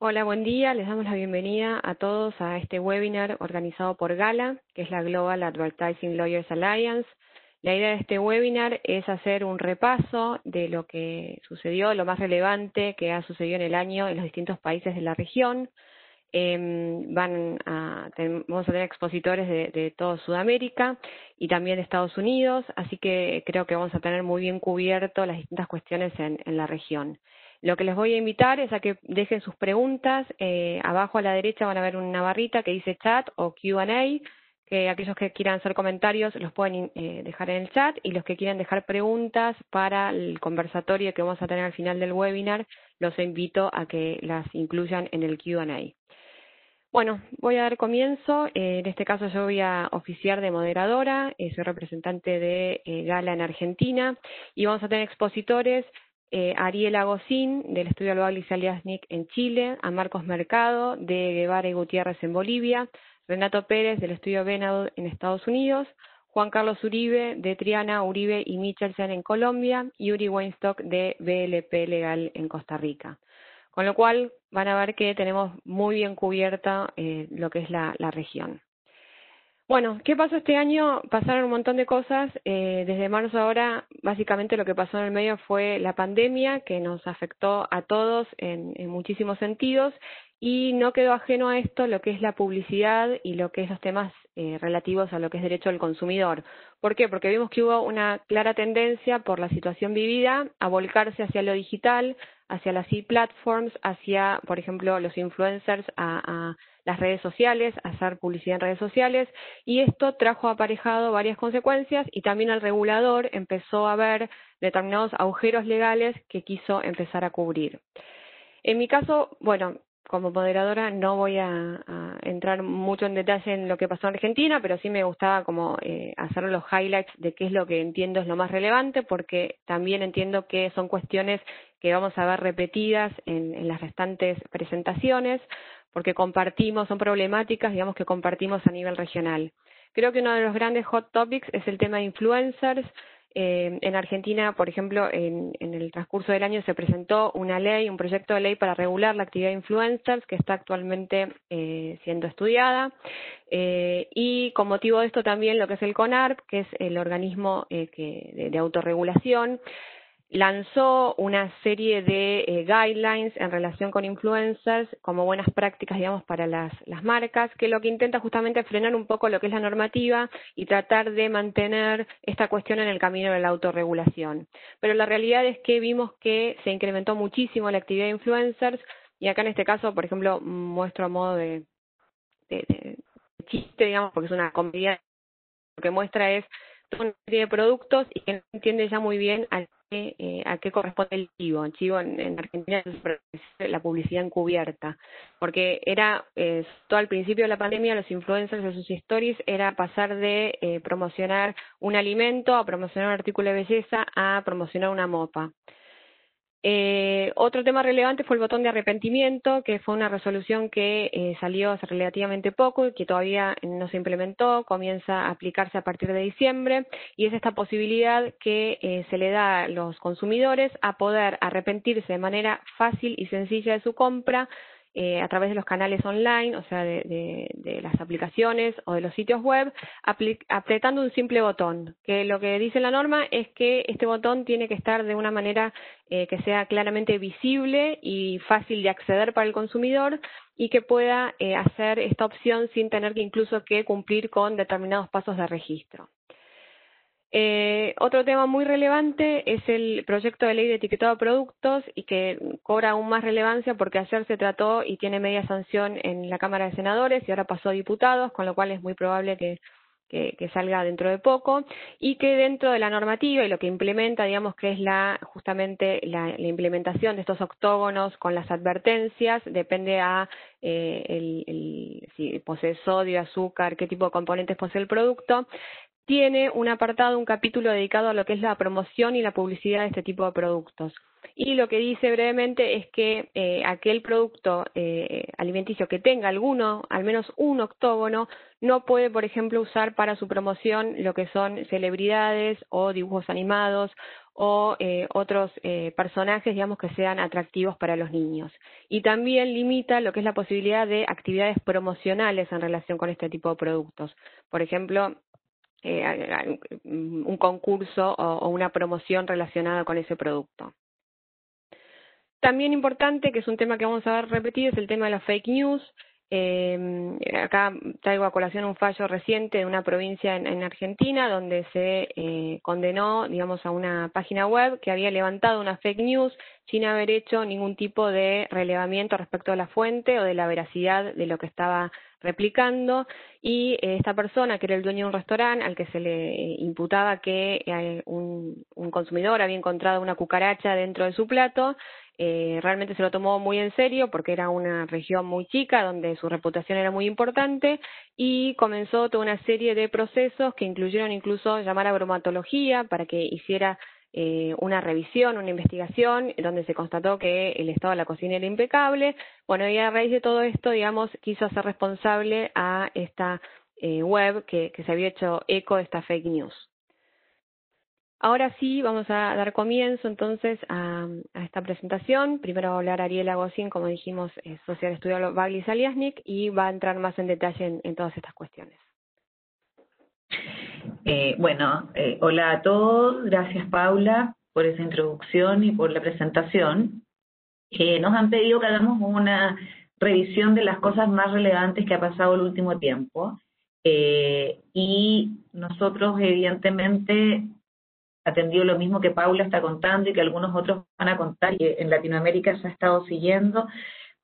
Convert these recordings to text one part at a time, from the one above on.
Hola, buen día. Les damos la bienvenida a todos a este webinar organizado por GALA, que es la Global Advertising Lawyers Alliance. La idea de este webinar es hacer un repaso de lo que sucedió, lo más relevante que ha sucedido en el año en los distintos países de la región. Vamos a tener expositores de toda Sudamérica y también de Estados Unidos, así que creo que vamos a tener muy bien cubierto las distintas cuestiones en la región. Lo que les voy a invitar es a que dejen sus preguntas. Abajo a la derecha van a ver una barrita que dice chat o Q&A, que aquellos que quieran hacer comentarios los pueden dejar en el chat, y los que quieran dejar preguntas para el conversatorio que vamos a tener al final del webinar, los invito a que las incluyan en el Q&A. Bueno, voy a dar comienzo. En este caso yo voy a oficiar de moderadora, soy representante de GALA en Argentina, y vamos a tener expositores a Ariel Agosín, del Estudio Global y Saliasnik en Chile, a Marcos Mercado, de Guevara y Gutiérrez en Bolivia, Renato Pérez, del Estudio Venado en Estados Unidos, Juan Carlos Uribe, de Triana, Uribe y Michelsen en Colombia, y Uri Weinstock, de BLP Legal en Costa Rica. Con lo cual van a ver que tenemos muy bien cubierta lo que es la región. Bueno, ¿qué pasó este año? Pasaron un montón de cosas. Desde marzo ahora, básicamente lo que pasó en el medio fue la pandemia, que nos afectó a todos en muchísimos sentidos, y no quedó ajeno a esto lo que es la publicidad y lo que es los temas relativos a lo que es derecho del consumidor. ¿Por qué? Porque vimos que hubo una clara tendencia por la situación vivida a volcarse hacia lo digital, hacia las e-platforms, hacia, por ejemplo, los influencers, a las redes sociales, a hacer publicidad en redes sociales, y esto trajo aparejado varias consecuencias, y también el regulador empezó a ver determinados agujeros legales que quiso empezar a cubrir. En mi caso, bueno, como moderadora no voy a entrar mucho en detalle en lo que pasó en Argentina, pero sí me gustaba como hacer los highlights de qué es lo que entiendo es lo más relevante, porque también entiendo que son cuestiones que vamos a ver repetidas en las restantes presentaciones, porque compartimos, son problemáticas, digamos, que compartimos a nivel regional. Creo que uno de los grandes hot topics es el tema de influencers. En Argentina, por ejemplo, en el transcurso del año se presentó una ley, un proyecto de ley para regular la actividad de influencers, que está actualmente siendo estudiada. Y con motivo de esto también lo que es el CONARP, que es el organismo de autorregulación, lanzó una serie de guidelines en relación con influencers como buenas prácticas, digamos, para las marcas, que lo que intenta justamente es frenar un poco lo que es la normativa y tratar de mantener esta cuestión en el camino de la autorregulación. Pero la realidad es que vimos que se incrementó muchísimo la actividad de influencers, y acá en este caso, por ejemplo, muestro a modo de chiste, digamos, porque es una comedia. Lo que muestra es toda una serie de productos y que no entiende ya muy bien a qué corresponde el chivo. El chivo en Argentina es la publicidad encubierta, porque era, todo al principio de la pandemia, los influencers de sus stories era pasar de promocionar un alimento a promocionar un artículo de belleza a promocionar una mopa. Otro tema relevante fue el botón de arrepentimiento, que fue una resolución que salió hace relativamente poco y que todavía no se implementó, comienza a aplicarse a partir de diciembre, y es esta posibilidad que se le da a los consumidores a poder arrepentirse de manera fácil y sencilla de su compra a través de los canales online, o sea, de las aplicaciones o de los sitios web, apretando un simple botón, que lo que dice la norma es que este botón tiene que estar de una manera que sea claramente visible y fácil de acceder para el consumidor, y que pueda hacer esta opción sin tener que incluso que cumplir con determinados pasos de registro. Otro tema muy relevante es el proyecto de ley de etiquetado de productos, y que cobra aún más relevancia porque ayer se trató y tiene media sanción en la Cámara de Senadores y ahora pasó a diputados, con lo cual es muy probable que salga dentro de poco, y que dentro de la normativa y lo que implementa, digamos, que es justamente la implementación de estos octógonos con las advertencias, depende a si posee sodio, azúcar, qué tipo de componentes posee el producto. tiene un apartado, un capítulo dedicado a lo que es la promoción y la publicidad de este tipo de productos. Y lo que dice brevemente es que aquel producto alimenticio que tenga al menos un octógono, no puede, por ejemplo, usar para su promoción lo que son celebridades o dibujos animados o otros personajes, digamos, que sean atractivos para los niños. Y también limita lo que es la posibilidad de actividades promocionales en relación con este tipo de productos. Por ejemplo, un concurso o una promoción relacionada con ese producto. También importante, que es un tema que vamos a ver repetido, es el tema de las fake news. Acá traigo a colación un fallo reciente de una provincia en Argentina donde se condenó, digamos, a una página web que había levantado una fake news sin haber hecho ningún tipo de relevamiento respecto a la fuente o de la veracidad de lo que estaba replicando, y esta persona, que era el dueño de un restaurante al que se le imputaba que un consumidor había encontrado una cucaracha dentro de su plato, realmente se lo tomó muy en serio porque era una región muy chica donde su reputación era muy importante, y comenzó toda una serie de procesos que incluyeron incluso llamar a bromatología para que hiciera una revisión, una investigación, donde se constató que el estado de la cocina era impecable. Bueno, y a raíz de todo esto, digamos, quiso hacer responsable a esta web que se había hecho eco de esta fake news. Ahora sí, vamos a dar comienzo entonces a esta presentación. Primero va a hablar Ariela Gossin, como dijimos, social estudio Bagli Saliasnik, y va a entrar más en detalle en todas estas cuestiones. Hola a todos, gracias Paula por esa introducción y por la presentación. Nos han pedido que hagamos una revisión de las cosas más relevantes que ha pasado el último tiempo, y nosotros evidentemente, atendido lo mismo que Paula está contando y que algunos otros van a contar, y en Latinoamérica se ha estado siguiendo,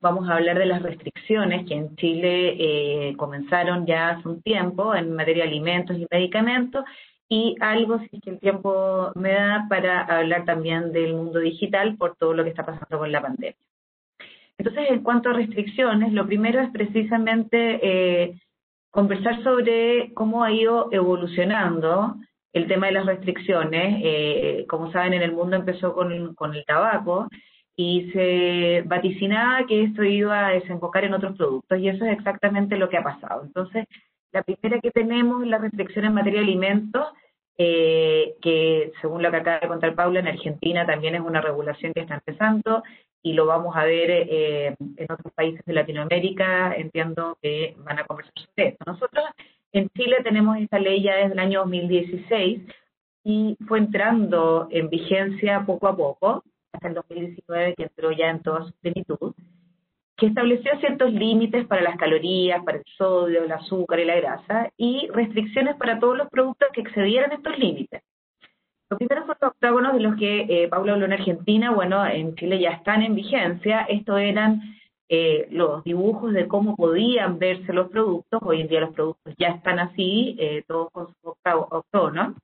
vamos a hablar de las restricciones que en Chile comenzaron ya hace un tiempo en materia de alimentos y medicamentos, y algo, si es que el tiempo me da, para hablar también del mundo digital por todo lo que está pasando con la pandemia. Entonces, en cuanto a restricciones, lo primero es precisamente conversar sobre cómo ha ido evolucionando el tema de las restricciones. Como saben, en el mundo empezó con el tabaco, y se vaticinaba que esto iba a desembocar en otros productos, y eso es exactamente lo que ha pasado. Entonces, la primera que tenemos es la restricción en materia de alimentos, que según lo que acaba de contar Paula, en Argentina también es una regulación que está empezando, y lo vamos a ver en otros países de Latinoamérica. Entiendo que van a conversar sobre esto. Nosotros en Chile tenemos esta ley ya desde el año 2016, y fue entrando en vigencia poco a poco, hasta el 2019, que entró ya en toda su plenitud, que estableció ciertos límites para las calorías, para el sodio, el azúcar y la grasa, y restricciones para todos los productos que excedieran estos límites. Los primeros son los octágonos, de los que Paula habló en Argentina. Bueno, en Chile ya están en vigencia. Estos eran los dibujos de cómo podían verse los productos. Hoy en día los productos ya están así, todos con su octógono.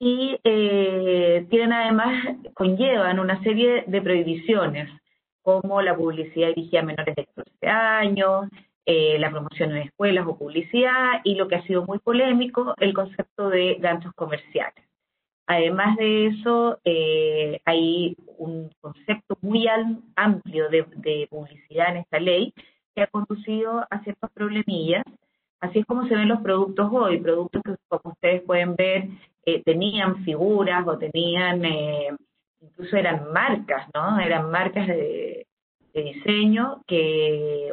Y tienen además, conllevan una serie de prohibiciones, como la publicidad dirigida a menores de 14 años, la promoción en escuelas o publicidad, y lo que ha sido muy polémico, el concepto de ganchos comerciales. Además de eso, hay un concepto muy amplio de publicidad en esta ley, que ha conducido a ciertos problemillas. Así es como se ven los productos hoy, productos que, como ustedes pueden ver, tenían figuras o tenían, incluso eran marcas, ¿no? Eran marcas de diseño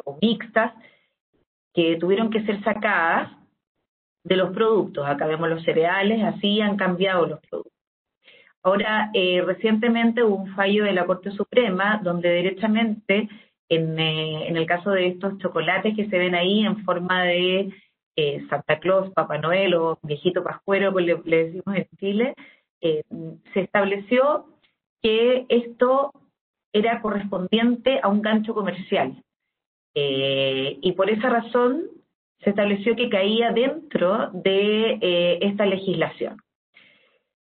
o mixtas, que tuvieron que ser sacadas de los productos. Acá vemos los cereales, así han cambiado los productos. Ahora, recientemente hubo un fallo de la Corte Suprema donde derechamente, en el caso de estos chocolates que se ven ahí en forma de Santa Claus, Papá Noel o viejito pascuero, como le decimos en Chile, se estableció que esto era correspondiente a un gancho comercial. Y por esa razón se estableció que caía dentro de esta legislación.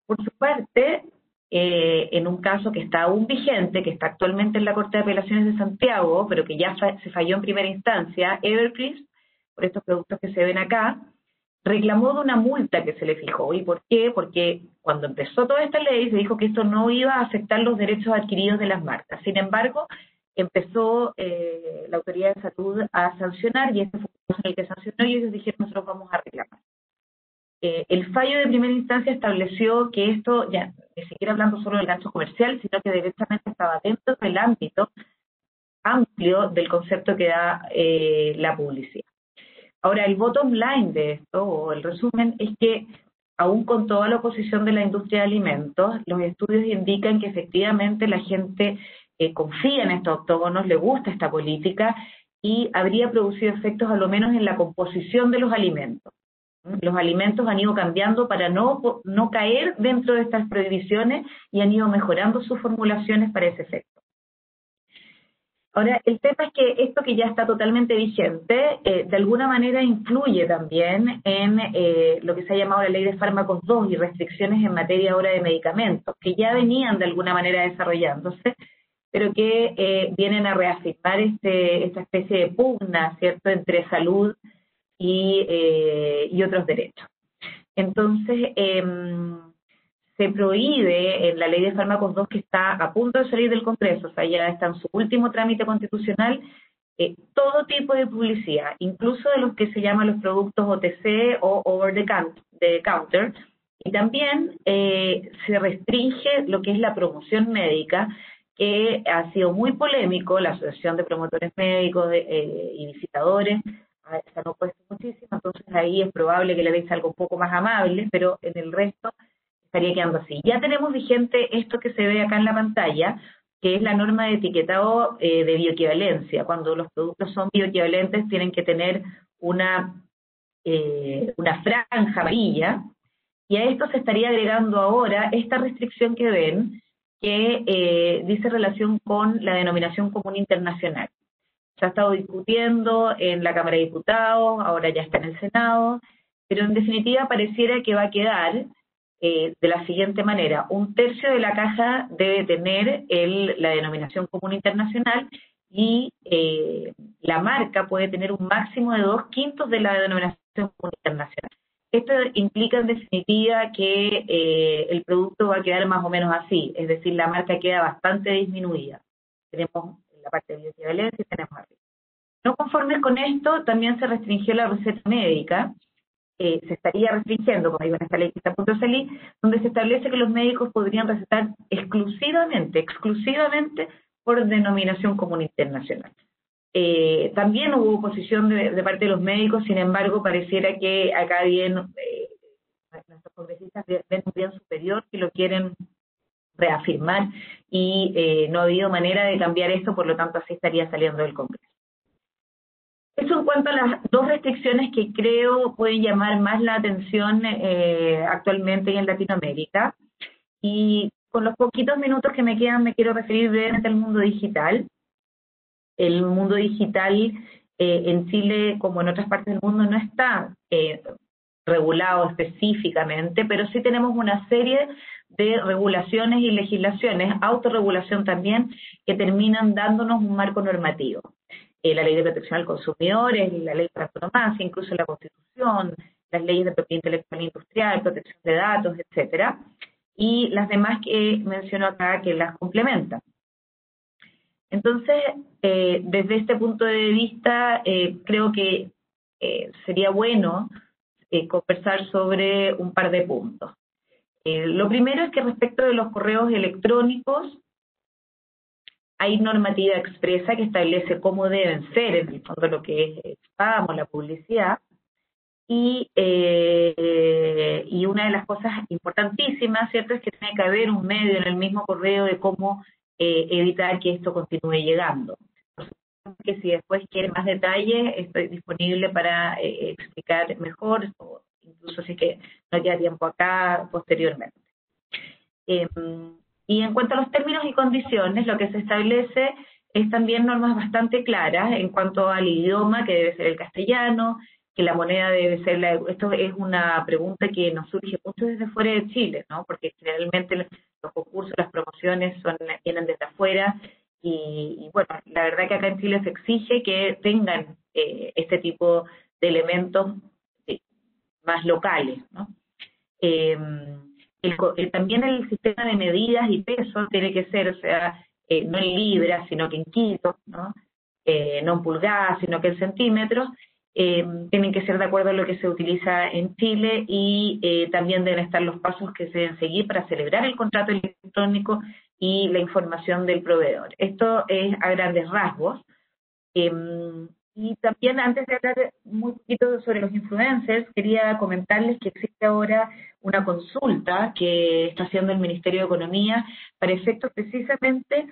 Por su parte, en un caso que está aún vigente, que está actualmente en la Corte de Apelaciones de Santiago, pero que ya se falló en primera instancia, Evercrisp, por estos productos que se ven acá, reclamó de una multa que se le fijó. ¿Y por qué? Porque cuando empezó toda esta ley se dijo que esto no iba a afectar los derechos adquiridos de las marcas. Sin embargo, empezó la Autoridad de Salud a sancionar, y este fue el que sancionó, y ellos dijeron: nosotros vamos a reclamar. El fallo de primera instancia estableció que esto, ya ni siquiera hablando solo del gancho comercial, sino que directamente estaba dentro del ámbito amplio del concepto que da la publicidad. Ahora, el bottom line de esto, o el resumen, es que aún con toda la oposición de la industria de alimentos, los estudios indican que efectivamente la gente confía en estos octógonos, le gusta esta política, y habría producido efectos a lo menos en la composición de los alimentos. Los alimentos han ido cambiando para no caer dentro de estas prohibiciones, y han ido mejorando sus formulaciones para ese efecto. Ahora, el tema es que esto que ya está totalmente vigente, de alguna manera influye también en lo que se ha llamado la Ley de Fármacos 2 y restricciones en materia ahora de medicamentos, que ya venían de alguna manera desarrollándose, pero que vienen a reafirmar esta especie de pugna, ¿cierto?, entre salud y otros derechos. Entonces, se prohíbe en la Ley de Fármacos 2, que está a punto de salir del Congreso, o sea, ya está en su último trámite constitucional, todo tipo de publicidad, incluso de los que se llaman los productos OTC o over the counter, y también se restringe lo que es la promoción médica, que ha sido muy polémico. La Asociación de Promotores Médicos y Visitadores se han opuesto muchísimo, entonces ahí es probable que le deis algo un poco más amable, pero en el resto estaría quedando así. Ya tenemos vigente esto que se ve acá en la pantalla, que es la norma de etiquetado de bioequivalencia. Cuando los productos son bioequivalentes tienen que tener una franja amarilla, y a esto se estaría agregando ahora esta restricción que ven, que dice relación con la denominación común internacional. Se ha estado discutiendo en la Cámara de Diputados, ahora ya está en el Senado, pero en definitiva pareciera que va a quedar de la siguiente manera: un tercio de la caja debe tener la denominación común internacional, y la marca puede tener un máximo de 2/5 de la denominación común internacional. Esto implica en definitiva que el producto va a quedar más o menos así, es decir, la marca queda bastante disminuida. Tenemos la parte de bioequivalencia y tenemos arriba. No conformes con esto, también se restringió la receta médica. Se estaría restringiendo, como digo, en esta ley que está a punto de salir, donde se establece que los médicos podrían recetar exclusivamente por denominación común internacional. También hubo oposición de parte de los médicos, sin embargo, pareciera que acá nuestros congresistas ven un bien superior que lo quieren reafirmar, y no ha habido manera de cambiar esto, por lo tanto así estaría saliendo del Congreso. Eso en cuanto a las dos restricciones que creo pueden llamar más la atención actualmente y en Latinoamérica. Y con los poquitos minutos que me quedan, me quiero referir brevemente al mundo digital. El mundo digital en Chile, como en otras partes del mundo, no está regulado específicamente, pero sí tenemos una serie de regulaciones y legislaciones, autorregulación también, que terminan dándonos un marco normativo. La Ley de Protección al Consumidor, la Ley para la Antonomasia, incluso la Constitución, las leyes de propiedad intelectual industrial, protección de datos, etcétera, y las demás que menciono acá que las complementan. Entonces, desde este punto de vista, creo que sería bueno conversar sobre un par de puntos. Lo primero es que respecto de los correos electrónicos, hay normativa expresa que establece cómo deben ser, en el fondo, lo que es el spam o la publicidad, y una de las cosas importantísimas, ¿cierto?, es que tiene que haber un medio en el mismo correo de cómo evitar que esto continúe llegando. Por supuesto que si después quieren más detalles, estoy disponible para explicar mejor, o incluso si es que no queda tiempo acá posteriormente. Y en cuanto a los términos y condiciones, lo que se establece es también normas bastante claras en cuanto al idioma, que debe ser el castellano, que la moneda debe ser esto es una pregunta que nos surge mucho desde fuera de Chile, ¿no? Porque generalmente los concursos, las promociones vienen desde afuera, y bueno, la verdad que acá en Chile se exige que tengan este tipo de elementos más locales, ¿no? También el sistema de medidas y pesos tiene que ser, o sea, no en libras, sino que en kilos, ¿no? No en pulgadas, sino que en centímetros. Tienen que ser de acuerdo a lo que se utiliza en Chile y también deben estar los pasos que se deben seguir para celebrar el contrato electrónico y la información del proveedor. Esto es a grandes rasgos. Y también, antes de hablar muy poquito sobre los influencers, quería comentarles que existe ahora una consulta que está haciendo el Ministerio de Economía para efectos precisamente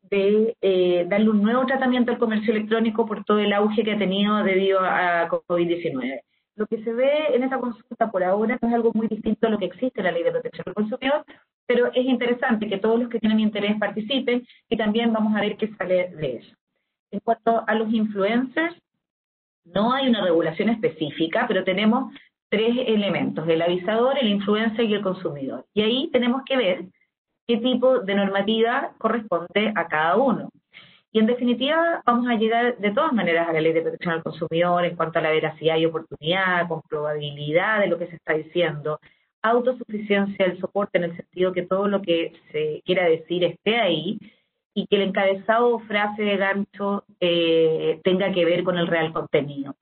de darle un nuevo tratamiento al comercio electrónico por todo el auge que ha tenido debido a COVID-19. Lo que se ve en esa consulta por ahora no es algo muy distinto a lo que existe en la Ley de Protección del Consumidor, pero es interesante que todos los que tienen interés participen y también vamos a ver qué sale de eso. En cuanto a los influencers, no hay una regulación específica, pero tenemos 3 elementos: el avisador, el influencer y el consumidor. Y ahí tenemos que ver qué tipo de normativa corresponde a cada uno. Y en definitiva vamos a llegar de todas maneras a la Ley de Protección al Consumidor en cuanto a la veracidad y oportunidad, comprobabilidad de lo que se está diciendo, autosuficiencia del soporte en el sentido que todo lo que se quiera decir esté ahí, y que el encabezado o frase de gancho tenga que ver con el real contenido.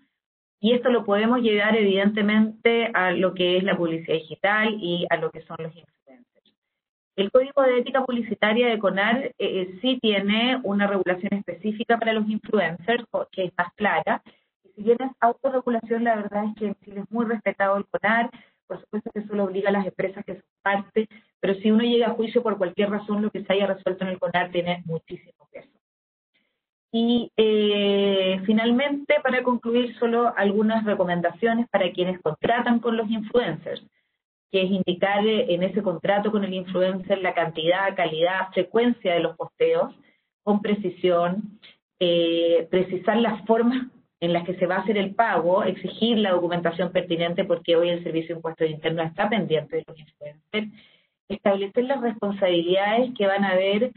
Y esto lo podemos llegar evidentemente a lo que es la publicidad digital y a lo que son los influencers. El Código de Ética Publicitaria de CONAR sí tiene una regulación específica para los influencers, que es más clara. Y si bien es autorregulación, la verdad es que en Chile es muy respetado el CONAR. Por supuesto que eso lo obliga a las empresas que son parte, pero si uno llega a juicio por cualquier razón, lo que se haya resuelto en el CONAR tiene muchísimo peso. Y finalmente, para concluir, solo algunas recomendaciones para quienes contratan con los influencers, que es indicar en ese contrato con el influencer la cantidad, calidad, frecuencia de los posteos con precisión, precisar las formas en las que se va a hacer el pago, exigir la documentación pertinente, porque hoy el Servicio de Impuestos Internos está pendiente de los influencers, establecer las responsabilidades que van a haber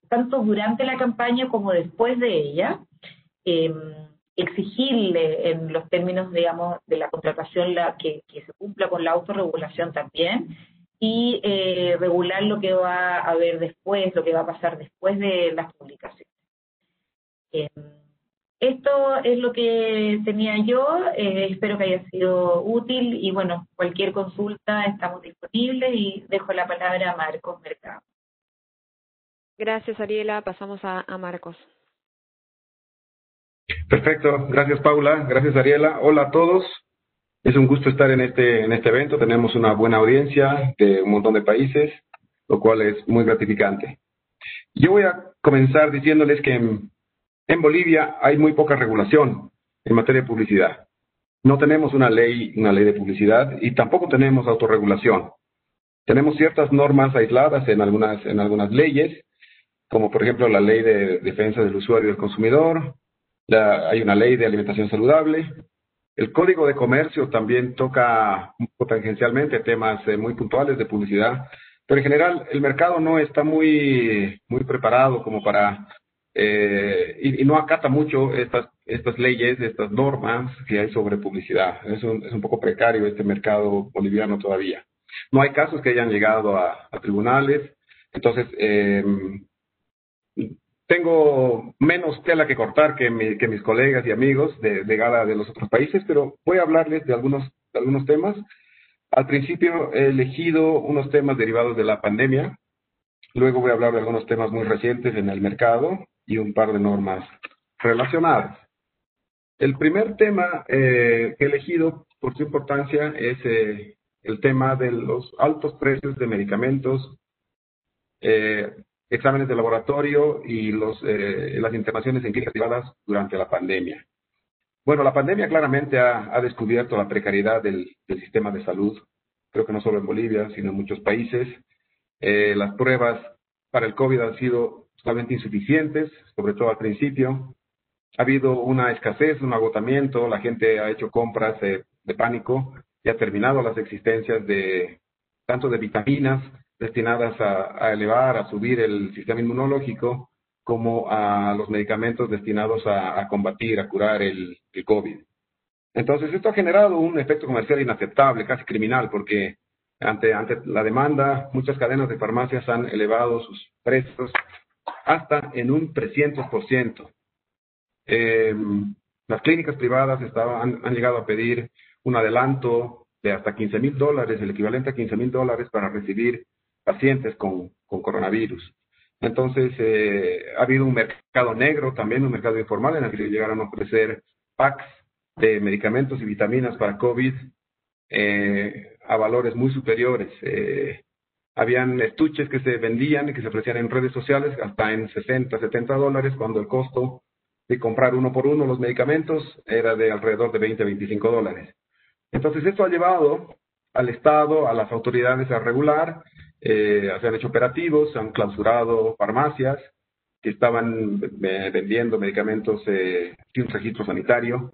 tanto durante la campaña como después de ella, exigirle en los términos, digamos, de la contratación que se cumpla con la autorregulación también, y regular lo que va a haber después, lo que va a pasar después de las publicaciones. Esto es lo que tenía yo, espero que haya sido útil y bueno, cualquier consulta estamos disponibles y dejo la palabra a Marcos Mercado. Gracias, Ariela. Pasamos a Marcos. Perfecto, gracias Paula, gracias Ariela. Hola a todos, es un gusto estar en este evento, tenemos una buena audiencia de un montón de países, lo cual es muy gratificante. Yo voy a comenzar diciéndoles que en Bolivia hay muy poca regulación en materia de publicidad. No tenemos una ley de publicidad y tampoco tenemos autorregulación. Tenemos ciertas normas aisladas en algunas leyes, como por ejemplo la Ley de Defensa del Usuario y del Consumidor, hay una ley de alimentación saludable. El Código de Comercio también toca tangencialmente temas muy puntuales de publicidad, pero en general el mercado no está muy preparado como para y no acata mucho estas leyes, estas normas que hay sobre publicidad. Es un poco precario este mercado boliviano todavía. No hay casos que hayan llegado a tribunales, entonces tengo menos tela que cortar que mis colegas y amigos de Gala de los otros países, pero voy a hablarles de algunos temas. Al principio he elegido unos temas derivados de la pandemia, luego voy a hablar de algunos temas muy recientes en el mercado y un par de normas relacionadas. El primer tema que he elegido por su importancia es el tema de los altos precios de medicamentos, exámenes de laboratorio y las internaciones en clínicas privadas durante la pandemia. Bueno, la pandemia claramente ha descubierto la precariedad del sistema de salud, creo que no solo en Bolivia, sino en muchos países. Las pruebas para el COVID han sido totalmente insuficientes, sobre todo al principio. Ha habido una escasez, un agotamiento, la gente ha hecho compras de pánico y ha terminado las existencias tanto de vitaminas destinadas a elevar, a subir el sistema inmunológico, como a los medicamentos destinados a combatir, a curar el COVID. Entonces, esto ha generado un efecto comercial inaceptable, casi criminal, porque ante la demanda, muchas cadenas de farmacias han elevado sus precios hasta en un 300%. Las clínicas privadas han llegado a pedir un adelanto de hasta $15,000, el equivalente a $15,000 para recibir pacientes con coronavirus. Entonces, ha habido un mercado negro, también un mercado informal en el que llegaron a ofrecer packs de medicamentos y vitaminas para COVID a valores muy superiores. Habían estuches que se vendían y que se ofrecían en redes sociales hasta en $60, $70, cuando el costo de comprar uno por uno los medicamentos era de alrededor de $20, $25. Entonces, esto ha llevado al Estado, a las autoridades a regular, se han hecho operativos, se han clausurado farmacias que estaban vendiendo medicamentos sin registro sanitario,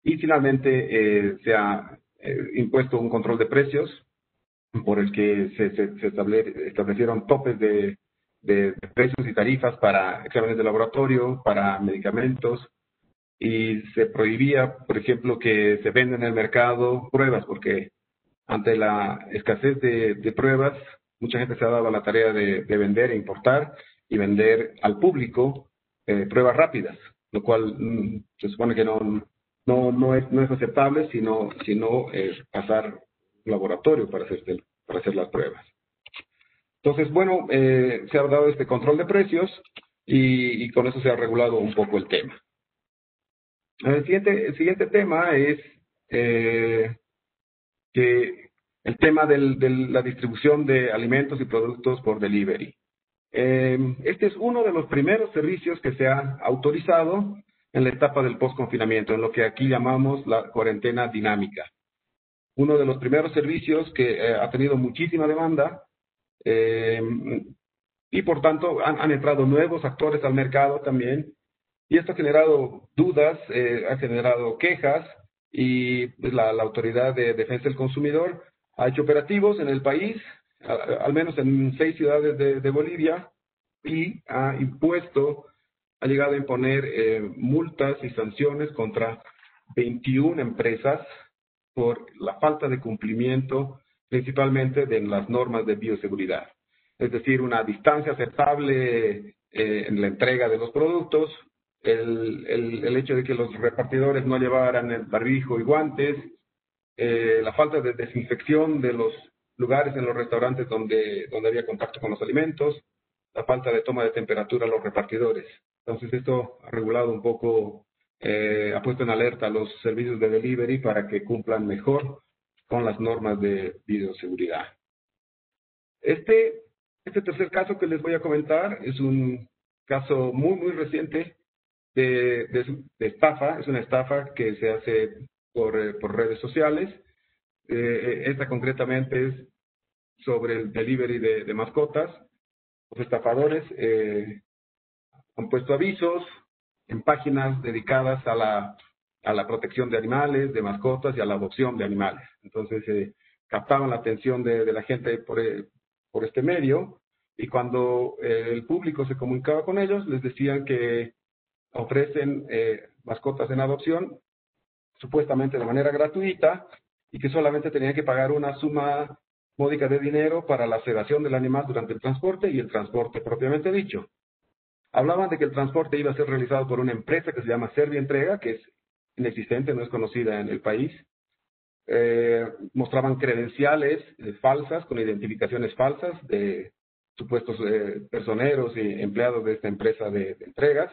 y finalmente se ha impuesto un control de precios por el que se establecieron topes de precios y tarifas para exámenes de laboratorio, para medicamentos, y se prohibía, por ejemplo, que se vendan en el mercado pruebas, porque ante la escasez de pruebas, mucha gente se ha dado a la tarea de vender e importar y vender al público pruebas rápidas, lo cual se supone que no es aceptable, sino pasar laboratorio para hacer las pruebas. Entonces, bueno, se ha dado este control de precios y con eso se ha regulado un poco el tema. El siguiente tema es que el tema de la distribución de alimentos y productos por delivery. Este es uno de los primeros servicios que se ha autorizado en la etapa del post-confinamiento, en lo que aquí llamamos la cuarentena dinámica. Uno de los primeros servicios que ha tenido muchísima demanda y por tanto han entrado nuevos actores al mercado también, y esto ha generado dudas, ha generado quejas, y pues, la Autoridad de Defensa del Consumidor ha hecho operativos en el país, al menos en 6 ciudades de Bolivia, y ha llegado a imponer multas y sanciones contra 21 empresas por la falta de cumplimiento, principalmente de las normas de bioseguridad. Es decir, una distancia aceptable en la entrega de los productos, el hecho de que los repartidores no llevaran el barbijo y guantes, la falta de desinfección de los lugares en los restaurantes donde había contacto con los alimentos, la falta de toma de temperatura a los repartidores. Entonces, esto ha regulado un poco, ha puesto en alerta a los servicios de delivery para que cumplan mejor con las normas de bioseguridad. Este tercer caso que les voy a comentar es un caso muy, muy reciente de estafa. Es una estafa que se hace por redes sociales. Esta concretamente es sobre el delivery de mascotas. Los estafadores han puesto avisos en páginas dedicadas a la protección de animales, de mascotas y a la adopción de animales. Entonces, captaban la atención de la gente por este medio, y cuando el público se comunicaba con ellos, les decían que ofrecen mascotas en adopción, supuestamente de manera gratuita, y que solamente tenían que pagar una suma módica de dinero para la sedación del animal durante el transporte y el transporte propiamente dicho. Hablaban de que el transporte iba a ser realizado por una empresa que se llama Servientrega, que es inexistente, no es conocida en el país. Mostraban credenciales falsas, con identificaciones falsas de supuestos personeros y empleados de esta empresa de entregas.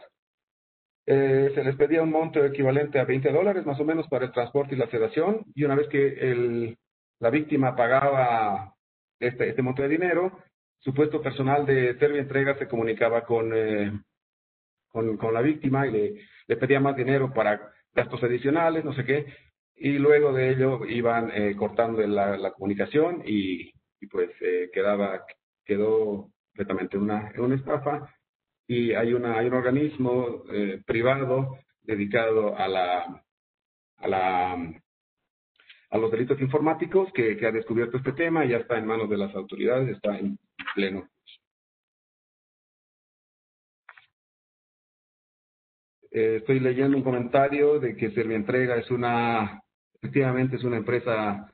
Se les pedía un monto equivalente a $20 más o menos para el transporte y la sedación, y una vez que la víctima pagaba este monto de dinero, supuesto personal de Servientrega se comunicaba con la víctima y le pedía más dinero para gastos adicionales, no sé qué, y luego de ello iban cortando la comunicación y pues quedó completamente una estafa. Y hay un organismo privado dedicado a los delitos informáticos que ha descubierto este tema y ya está en manos de las autoridades, está en pleno. Estoy leyendo un comentario de que Servientrega es una efectivamente es una empresa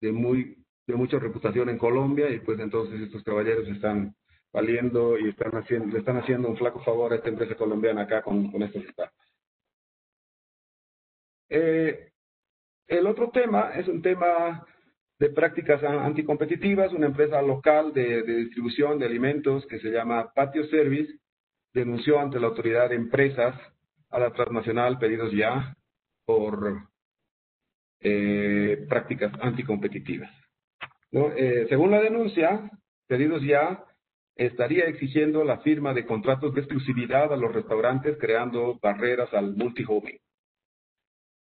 de mucha reputación en Colombia, y pues entonces estos caballeros están valiendo y le están haciendo un flaco favor a esta empresa colombiana acá con estos estados. El otro tema es un tema de prácticas anticompetitivas. Una empresa local de distribución de alimentos que se llama Patio Service denunció ante la autoridad de empresas a la transnacional Pedidos Ya por prácticas anticompetitivas, ¿no? Según la denuncia, Pedidos Ya estaría exigiendo la firma de contratos de exclusividad a los restaurantes, creando barreras al multi-homing.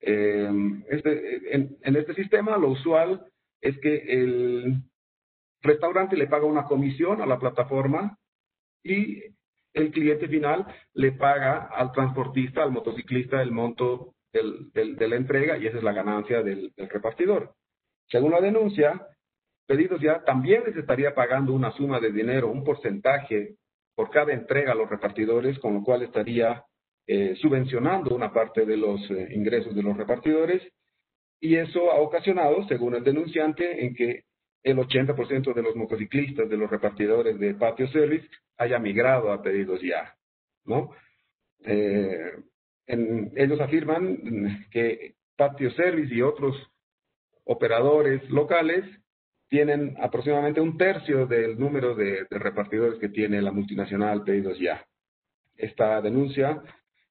En este sistema, lo usual es que el restaurante le paga una comisión a la plataforma y el cliente final le paga al transportista, al motociclista, el monto de la entrega, y esa es la ganancia del repartidor. Según la denuncia, Pedidos Ya también les estaría pagando una suma de dinero, un porcentaje por cada entrega a los repartidores, con lo cual estaría subvencionando una parte de los ingresos de los repartidores, y eso ha ocasionado, según el denunciante, en que el 80% de los motociclistas, de los repartidores de Patio Service, haya migrado a Pedidos Ya, ¿no? Ellos afirman que Patio Service y otros operadores locales tienen aproximadamente un tercio del número de repartidores que tiene la multinacional Pedidos Ya. Esta denuncia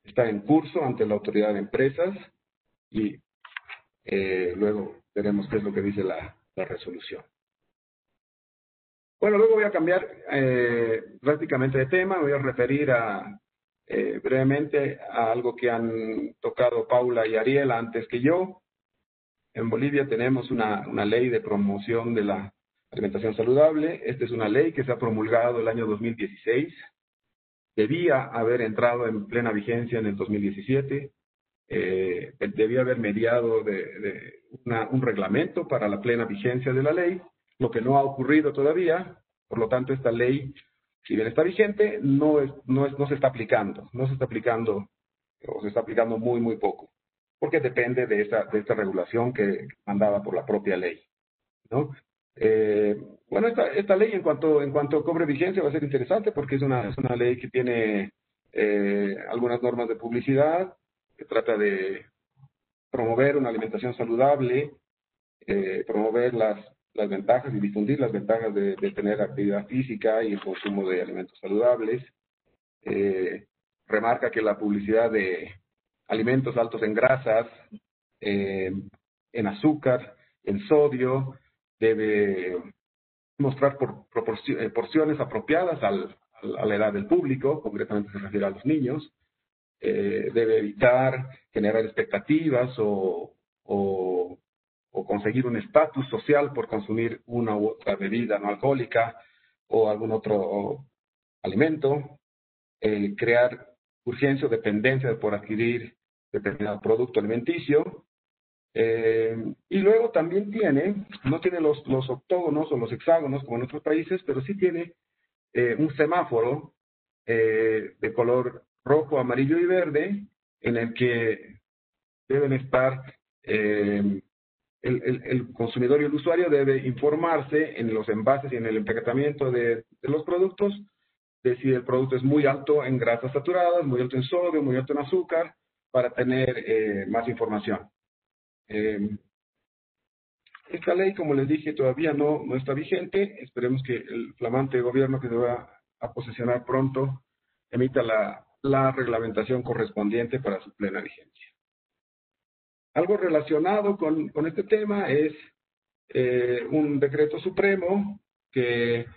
está en curso ante la autoridad de empresas y luego veremos qué es lo que dice la resolución. Bueno, luego voy a cambiar drásticamente de tema. Me voy a referir brevemente a algo que han tocado Paula y Ariel antes que yo. En Bolivia tenemos una ley de promoción de la alimentación saludable. Esta es una ley que se ha promulgado el año 2016. Debía haber entrado en plena vigencia en el 2017. Debía haber mediado un reglamento para la plena vigencia de la ley, lo que no ha ocurrido todavía. Por lo tanto, esta ley, si bien está vigente, no se está aplicando. No se está aplicando, o se está aplicando muy, muy poco, porque depende de esta regulación que mandada por la propia ley, ¿no? Bueno, esta ley en cuanto cobre vigencia va a ser interesante, porque es una ley que tiene algunas normas de publicidad, que trata de promover una alimentación saludable, promover las ventajas y difundir las ventajas de tener actividad física y el consumo de alimentos saludables. Remarca que la publicidad de alimentos altos en grasas, en azúcar, en sodio, debe mostrar porciones apropiadas a la edad del público, concretamente se refiere a los niños. Debe evitar generar expectativas o conseguir un estatus social por consumir una u otra bebida no alcohólica o algún otro alimento. Crear urgencia o dependencia por adquirir determinado producto alimenticio. Y luego también no tiene los octógonos o los hexágonos como en otros países, pero sí tiene un semáforo de color rojo, amarillo y verde, en el que deben estar, el consumidor y el usuario debe informarse en los envases y en el empaquetamiento de los productos, de si el producto es muy alto en grasas saturadas, muy alto en sodio, muy alto en azúcar, para tener más información. Esta ley, como les dije, todavía no está vigente. Esperemos que el flamante gobierno que se va a posesionar pronto emita la reglamentación correspondiente para su plena vigencia. Algo relacionado con este tema es un decreto supremo que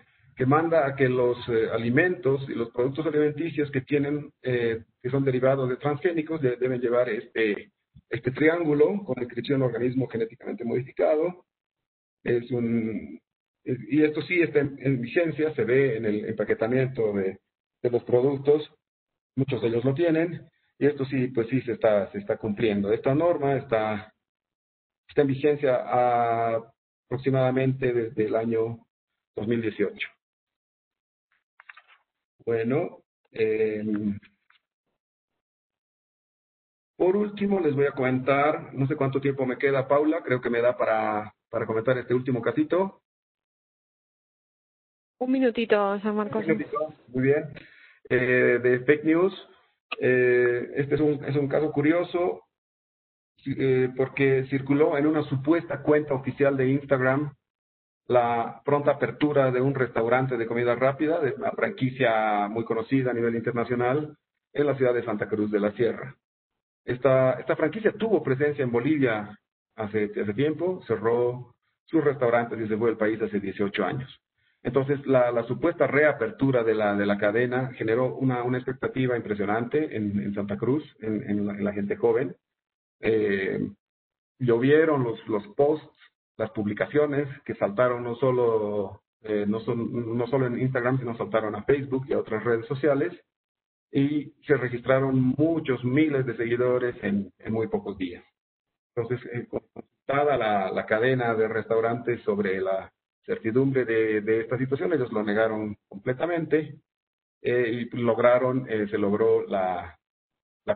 manda a que los alimentos y los productos alimenticios que son derivados de transgénicos deben llevar este triángulo con inscripción organismo genéticamente modificado. Y esto sí está en vigencia, se ve en el empaquetamiento de los productos, muchos de ellos lo tienen, y esto sí, pues sí se está cumpliendo. Esta norma está en vigencia aproximadamente desde el año 2018. Bueno, Por último, les voy a comentar, no sé cuánto tiempo me queda, Paula, creo que me da para comentar este último casito. Un minutito, San Marcos. Muy bien. De fake news. Este es un caso curioso porque circuló en una supuesta cuenta oficial de Instagram la pronta apertura de un restaurante de comida rápida, de una franquicia muy conocida a nivel internacional, en la ciudad de Santa Cruz de la Sierra. Esta franquicia tuvo presencia en Bolivia hace tiempo, cerró sus restaurantes y se fue del país hace 18 años. Entonces, la supuesta reapertura de la cadena generó una expectativa impresionante en Santa Cruz, en la gente joven. Llovieron los posts, las publicaciones que saltaron no solo en Instagram, sino saltaron a Facebook y a otras redes sociales, y se registraron muchos miles de seguidores en muy pocos días. Entonces, consultada la cadena de restaurantes sobre la certidumbre de esta situación, ellos lo negaron completamente y se logró la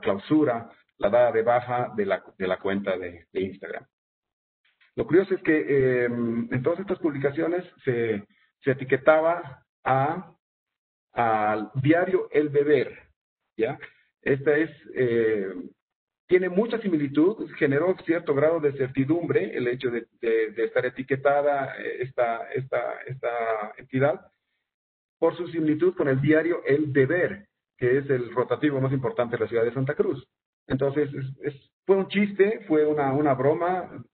clausura, la dada de baja de la cuenta de Instagram. Lo curioso es que en todas estas publicaciones se etiquetaba al diario El Deber, ¿ya? Esta tiene mucha similitud, generó cierto grado de certidumbre el hecho de estar etiquetada esta entidad por su similitud con el diario El Deber, que es el rotativo más importante de la ciudad de Santa Cruz. Entonces, fue un chiste, fue una broma,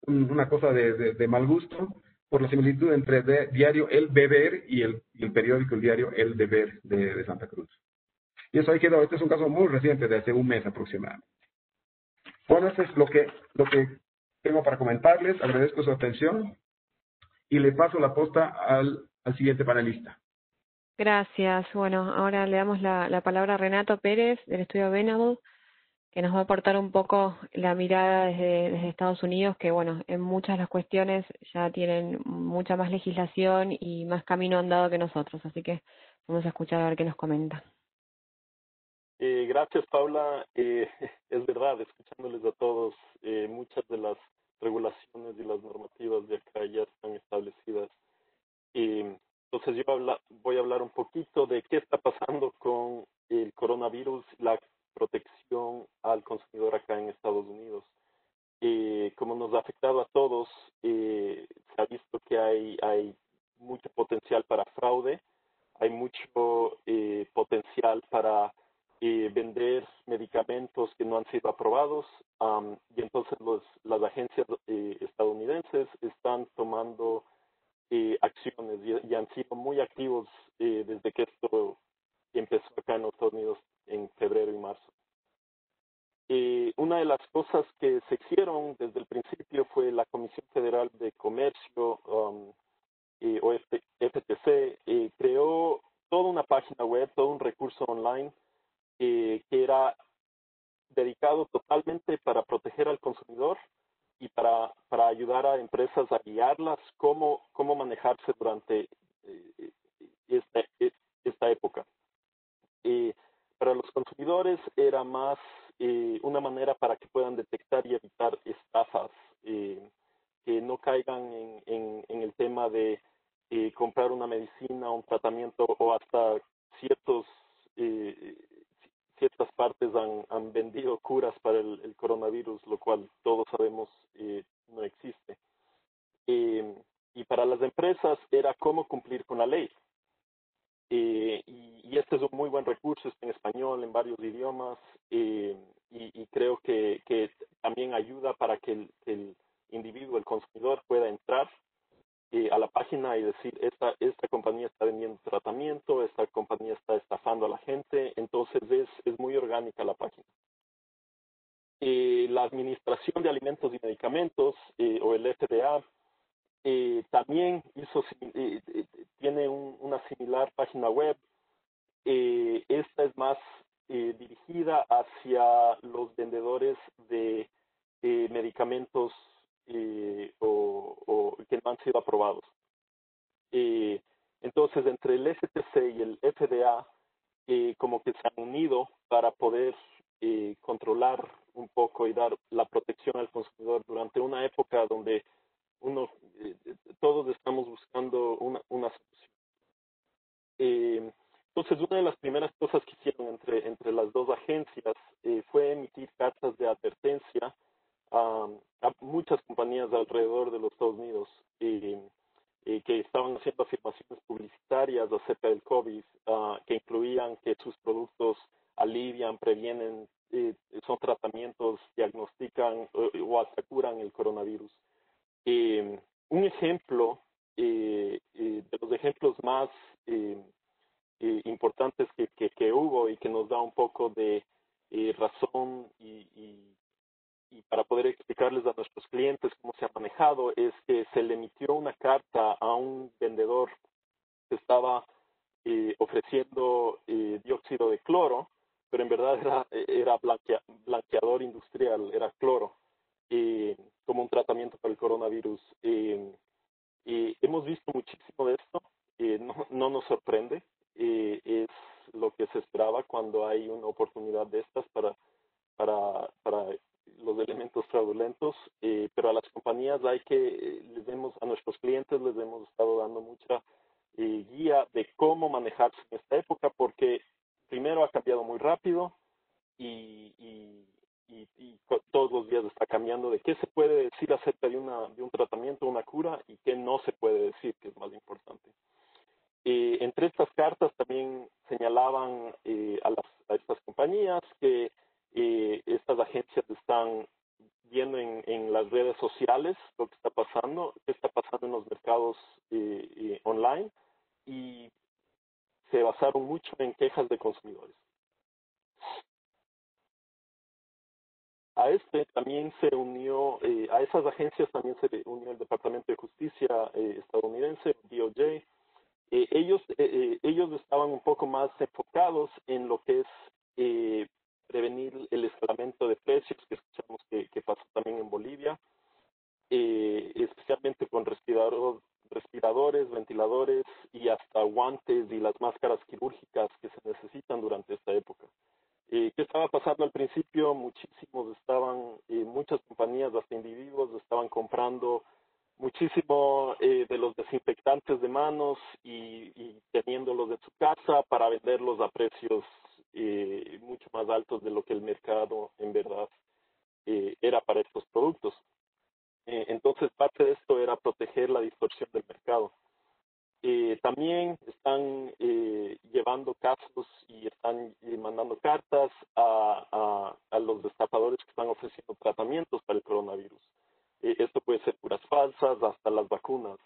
una cosa de mal gusto, por la similitud entre el diario El Deber y el periódico, el diario El Deber de Santa Cruz. Y eso ahí quedó. Este es un caso muy reciente, de hace un mes aproximadamente. Bueno, eso es lo que tengo para comentarles. Agradezco su atención y le paso la posta al siguiente panelista. Gracias. Bueno, ahora le damos la palabra a Renato Pérez, del estudio Venable, que nos va a aportar un poco la mirada desde Estados Unidos, que bueno, en muchas de las cuestiones ya tienen mucha más legislación y más camino andado que nosotros, así que vamos a escuchar a ver qué nos comenta. Gracias, Paula. Es verdad, escuchándoles a todos, muchas de las regulaciones y las normativas de acá ya están establecidas. Entonces voy a hablar un poquito de qué está pasando con el coronavirus, la protección al consumidor acá en Estados Unidos. Como nos ha afectado a todos, se ha visto que hay mucho potencial para fraude, hay mucho potencial para vender medicamentos que no han sido aprobados, y entonces las agencias estadounidenses están tomando acciones y han sido muy activos desde que esto empezó acá en los Estados Unidos en febrero y marzo. Una de las cosas que se hicieron desde el principio fue la Comisión Federal de Comercio, o FTC, creó toda una página web, todo un recurso online que era dedicado totalmente para proteger al consumidor y para ayudar a empresas a guiarlas cómo manejarse durante esta época. Para los consumidores era más una manera para que puedan detectar y evitar estafas, que no caigan en el tema de comprar una medicina, un tratamiento o hasta ciertas partes han vendido curas para el coronavirus, lo cual todos sabemos no existe. Y para las empresas era cómo cumplir con la ley. Y este es un muy buen recurso, está en español, en varios idiomas, y creo que también ayuda para que el individuo, el consumidor, pueda entrar a la página y decir, esta compañía está vendiendo tratamiento, esta compañía está estafando a la gente, entonces es muy orgánica la página. La Administración de Alimentos y Medicamentos, o el FDA, también tiene una similar página web. Esta es más dirigida hacia los vendedores de medicamentos o que no han sido aprobados. Entonces, entre el FTC y el FDA, como que se han unido para poder controlar un poco y dar la protección al consumidor durante una época donde todos estamos buscando una solución. Entonces, una de las primeras cosas que hicieron entre las dos agencias fue emitir cartas de advertencia a muchas compañías alrededor de los Estados Unidos que estaban haciendo afirmaciones publicitarias acerca del COVID, que incluían que sus productos alivian, previenen, son tratamientos, diagnostican o hasta curan el coronavirus. Un ejemplo de los ejemplos más importantes que hubo y que nos da un poco de razón y para poder explicarles a nuestros clientes cómo se ha manejado es que se le emitió una carta a un vendedor que estaba ofreciendo dióxido de cloro, pero en verdad era blanqueador industrial, era cloro, como un tratamiento para el coronavirus. Hemos visto muchísimo de esto, no nos sorprende, es lo que se esperaba cuando hay una oportunidad de estas para los elementos fraudulentos, pero a las compañías a nuestros clientes les hemos estado dando mucha guía de cómo manejarse en esta época, porque primero ha cambiado muy rápido y todos los días está cambiando de qué se puede decir acerca de un tratamiento, una cura, y qué no se puede decir, que es más importante. Entre estas cartas también señalaban a estas compañías que estas agencias están viendo en las redes sociales lo que está pasando, qué está pasando en los mercados online, y se basaron mucho en quejas de consumidores. A también se unió, a esas agencias también se unió el Departamento de Justicia estadounidense, DOJ. Ellos estaban un poco más enfocados en lo que es prevenir el escalamiento de precios que escuchamos que pasó también en Bolivia, especialmente con respiradores, ventiladores y hasta guantes y las máscaras quirúrgicas que se necesitan durante esta época. ¿Qué estaba pasando al principio? Muchas compañías, hasta individuos, estaban comprando muchísimo de los desinfectantes de manos y teniéndolos en su casa para venderlos a precios mucho más altos de lo que el mercado en verdad era para estos productos. Entonces, parte de esto era proteger la distorsión del mercado. También están llevando casos y están mandando cartas a los destapadores que están ofreciendo tratamientos para el coronavirus. Esto puede ser curas falsas, hasta las vacunas.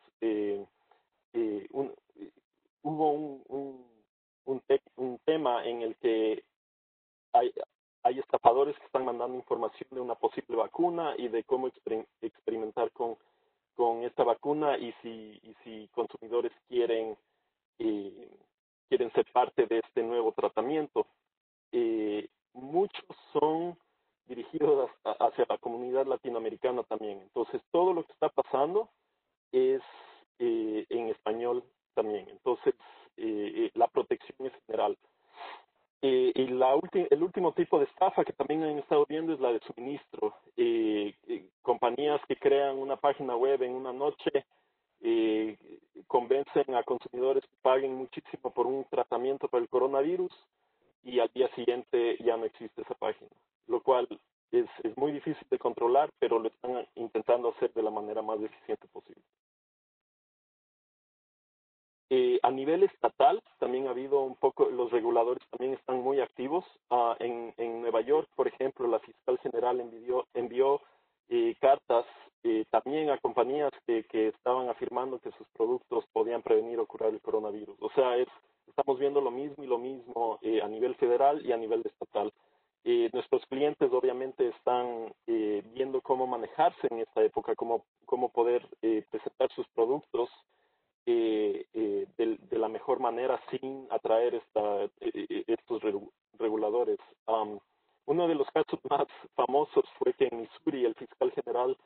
Hubo un tema en el que hay estafadores que están mandando información de una posible vacuna y de cómo experimentar con esta vacuna y si consumidores quieren ser parte de este nuevo tratamiento. Muchos son dirigidos hacia la comunidad latinoamericana también. Entonces, todo lo que está pasando es en español también. Entonces, la protección es general. Y el último tipo de estafa que también han estado viendo es la de suministro. Compañías que crean una página web en una noche, convencen a consumidores que paguen muchísimo por un tratamiento para el coronavirus y al día siguiente ya no existe esa página, lo cual es muy difícil de controlar, pero lo están intentando hacer de la manera más eficiente posible. A nivel estatal también ha habido un poco, los reguladores también están muy activos. En Nueva York, por ejemplo, la fiscal general envió cartas también a compañías que estaban afirmando que sus productos podían prevenir o curar el coronavirus. O sea, estamos viendo lo mismo a nivel federal y a nivel estatal. Nuestros clientes obviamente están viendo cómo manejarse en esta época, cómo poder presentar sus productos de la mejor manera sin atraer estos reguladores. Uno de los casos más famosos fue que en Missouri el fiscal general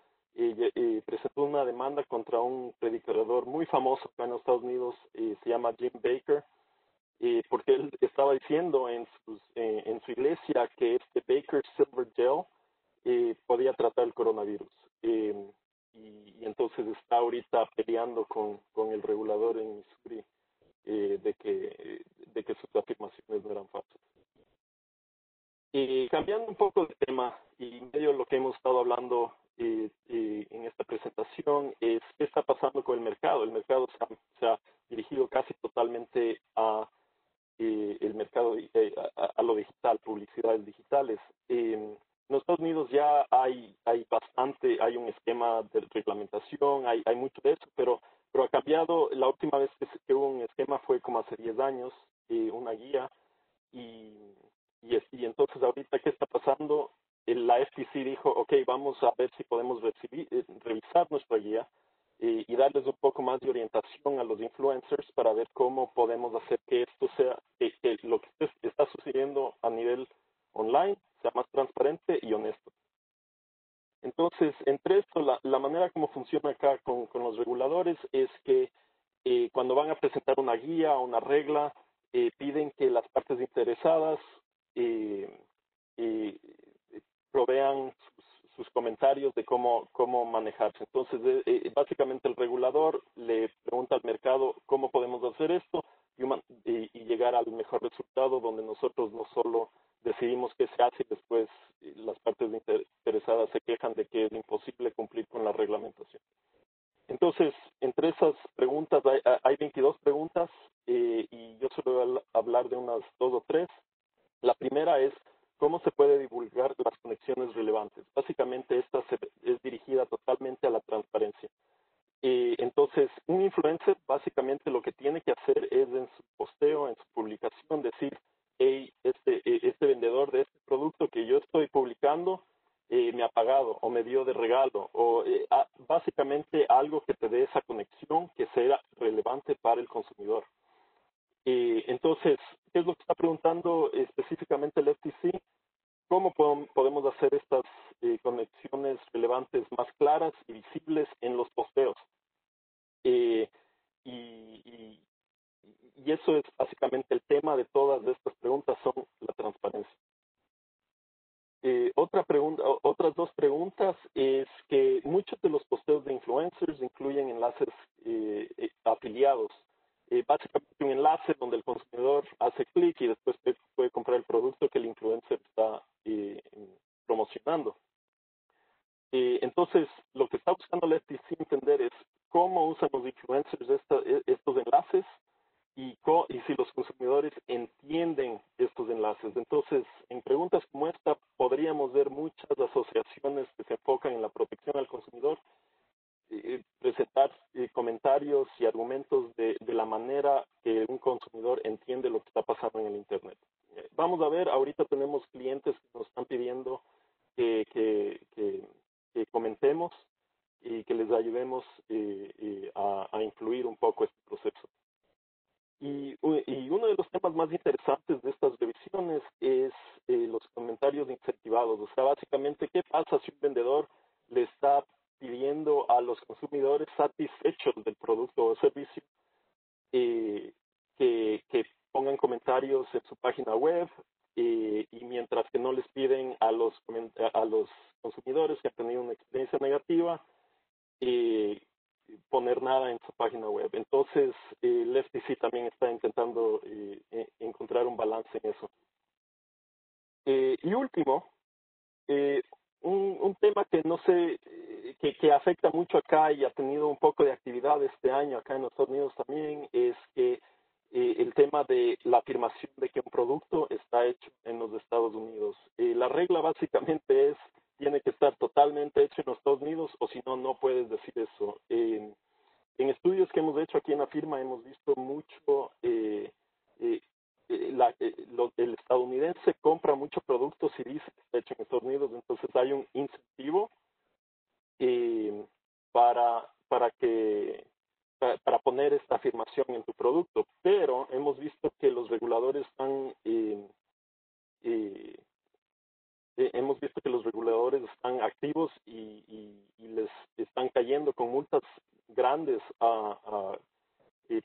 presentó una demanda contra un predicador muy famoso acá en los Estados Unidos, se llama Jim Baker, porque él estaba diciendo en su iglesia que este Baker Silver Gel podía tratar el coronavirus. Y entonces está ahorita peleando con el regulador en Missouri de que sus afirmaciones no eran falsas. Cambiando un poco de tema y medio lo que hemos estado hablando en esta presentación es qué está pasando con el mercado. El mercado se ha dirigido casi totalmente a el mercado, a lo digital, publicidades digitales. En los Estados Unidos ya hay un esquema de reglamentación, hay mucho de eso, pero ha cambiado. La última vez que hubo un esquema fue como hace 10 años, una guía, y entonces ahorita, ¿qué está pasando? La FTC dijo, ok, vamos a ver si podemos revisar nuestra guía y darles un poco más de orientación a los influencers para ver cómo podemos hacer que esto sea, que lo que está sucediendo a nivel online sea más transparente y honesto. Entonces, entre esto, la manera como funciona acá con los reguladores es que cuando van a presentar una guía o una regla, piden que las partes interesadas provean sus comentarios de cómo manejarse. Entonces, básicamente el regulador le pregunta al mercado cómo podemos hacer esto y llegar al mejor resultado, donde nosotros no solo decidimos qué se hace y después las partes interesadas se quejan de que es imposible cumplir con la reglamentación. Entonces, entre esas preguntas hay 22 preguntas y yo solo voy a hablar de unas 2 o 3. La primera es, ¿cómo se puede divulgar las conexiones relevantes? Básicamente, esta es dirigida totalmente a la transparencia. Entonces, un influencer básicamente lo que tiene que hacer es en su posteo, en su publicación, decir, hey, este vendedor de este producto que yo estoy publicando me ha pagado o me dio de regalo, o básicamente algo que te dé esa conexión que sea relevante para el consumidor. Entonces, ¿qué es lo que está preguntando específicamente el FTC? ¿Cómo podemos hacer estas conexiones relevantes más claras y visibles en los posteos? Y eso es básicamente el tema de todas estas preguntas, son la transparencia. Otras 2 preguntas es que muchos de los posteos de influencers incluyen enlaces afiliados. Básicamente un enlace donde el consumidor hace clic y después puede comprar el producto que el influencer está promocionando. Entonces, lo que está buscando la FTC entender es cómo usan los influencers estos enlaces y si los consumidores entienden estos enlaces. Entonces, en preguntas como esta, podríamos ver muchas asociaciones que se enfocan en la protección al consumidor, presentar comentarios y argumentos de la manera que un consumidor entiende lo que está pasando en el Internet. Vamos a ver, ahorita tenemos clientes que nos están pidiendo que comentemos y que les ayudemos a influir un poco este proceso. Y uno de los temas más interesantes de estas revisiones es los comentarios incentivados. O sea, básicamente, ¿qué pasa si un vendedor le está pidiendo a los consumidores satisfechos del producto o servicio que pongan comentarios en su página web y mientras que no les piden a los consumidores que han tenido una experiencia negativa poner nada en su página web? Entonces, el FTC también está intentando encontrar un balance en eso. Y último, un tema que no sé, que afecta mucho acá y ha tenido un poco de actividad este año acá en los Estados Unidos también, es que el tema de la afirmación de que un producto está hecho en los Estados Unidos. La regla básicamente es, tiene que estar totalmente hecho en los Estados Unidos o si no, no puedes decir eso. En estudios que hemos hecho aquí en la firma hemos visto mucho, el estadounidense compra muchos productos y dice que está hecho en Estados Unidos, entonces hay un incentivo para poner esta afirmación en tu producto, pero hemos visto que los reguladores están activos y les están cayendo con multas grandes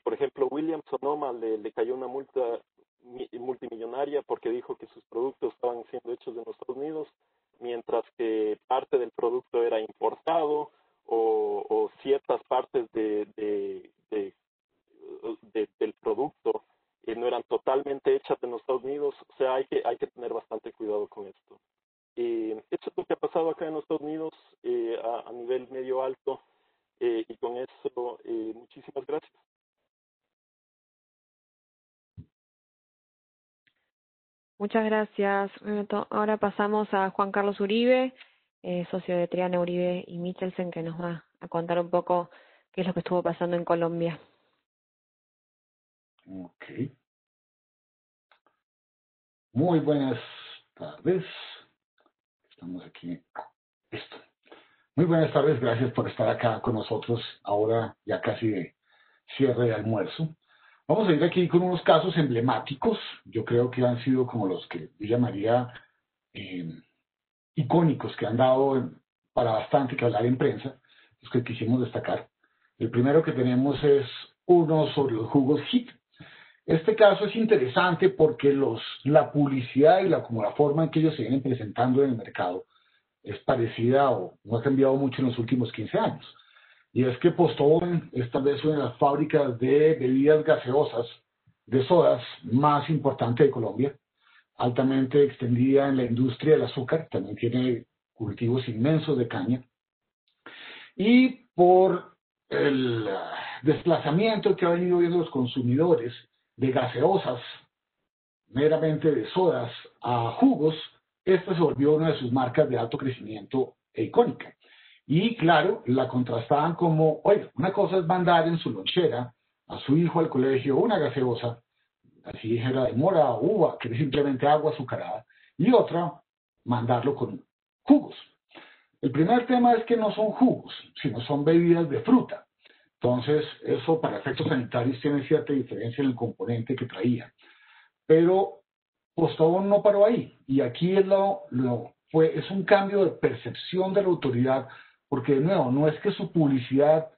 por ejemplo, Williams Sonoma le cayó una multa multimillonaria porque dijo que sus productos estaban siendo hechos en los Estados Unidos, mientras que parte del producto era importado o ciertas partes del producto no eran totalmente hechas en los Estados Unidos. O sea, hay que tener bastante cuidado con esto. Esto es lo que ha pasado acá en los Estados Unidos a nivel medio alto, y con eso muchísimas gracias. Muchas gracias. Ahora pasamos a Juan Carlos Uribe, socio de Triana Uribe y Michelsen, que nos va a contar un poco qué es lo que estuvo pasando en Colombia. Ok. Muy buenas tardes. Estamos aquí. Listo. Muy buenas tardes. Gracias por estar acá con nosotros ahora ya casi de cierre de almuerzo. Vamos a ir aquí con unos casos emblemáticos. Yo creo que han sido como los que yo llamaría icónicos, que han dado para bastante que hablar en prensa, los que quisimos destacar. El primero que tenemos es uno sobre los jugos HIT. Este caso es interesante porque la publicidad y como la forma en que ellos se vienen presentando en el mercado es parecida o no ha cambiado mucho en los últimos 15 años. Y es que Postobón establece una de las fábricas de bebidas gaseosas, de sodas, más importante de Colombia, altamente extendida en la industria del azúcar, también tiene cultivos inmensos de caña. Y por el desplazamiento que ha venido viendo los consumidores de gaseosas, meramente de sodas, a jugos, esta se volvió una de sus marcas de alto crecimiento e icónica. Y claro, la contrastaban como, oye, una cosa es mandar en su lonchera a su hijo al colegio una gaseosa, así era de mora o uva, que es simplemente agua azucarada, y otra, mandarlo con jugos. El primer tema es que no son jugos, sino son bebidas de fruta. Entonces, eso para efectos sanitarios tiene cierta diferencia en el componente que traía. Pero Postobón no paró ahí. Y aquí es un cambio de percepción de la autoridad, porque de nuevo, no es que su publicidad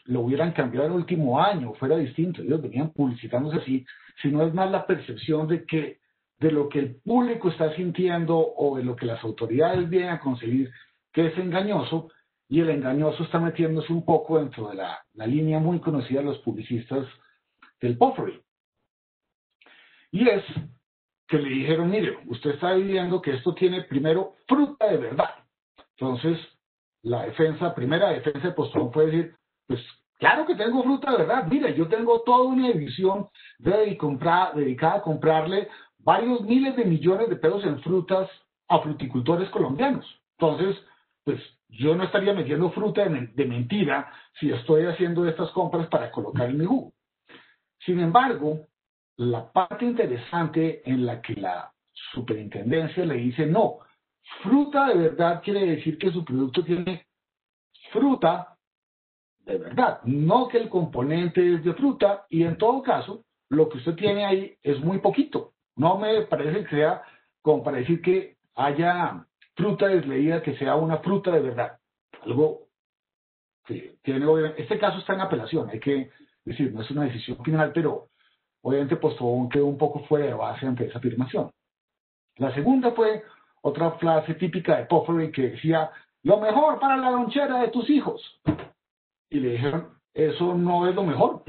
lo hubieran cambiado el último año, fuera distinto, ellos venían publicitándose así, sino es más la percepción de lo que el público está sintiendo o de lo que las autoridades vienen a conseguir, que es engañoso, y el engañoso está metiéndose un poco dentro de la línea muy conocida de los publicistas del puffery. Y es que le dijeron, mire, usted está viendo que esto tiene primero fruta de verdad. Entonces, la primera defensa de Postobón fue decir, pues claro que tengo fruta de verdad, mira, yo tengo toda una división dedicada a comprarle varios miles de millones de pesos en frutas a fruticultores colombianos. Entonces, pues yo no estaría metiendo fruta de mentira si estoy haciendo estas compras para colocar en mi jugo. Sin embargo, la parte interesante en la que la superintendencia le dice, no, fruta de verdad quiere decir que su producto tiene fruta de verdad, no que el componente es de fruta, y en todo caso, lo que usted tiene ahí es muy poquito. No me parece que sea como para decir que haya fruta desleída, que sea una fruta de verdad. Algo que tiene, este caso está en apelación, hay que decir, no es una decisión final, pero obviamente Postobón quedó un poco fuera de base ante esa afirmación. La segunda fue otra frase típica de puffery que decía, lo mejor para la lonchera de tus hijos. Y le dijeron, eso no es lo mejor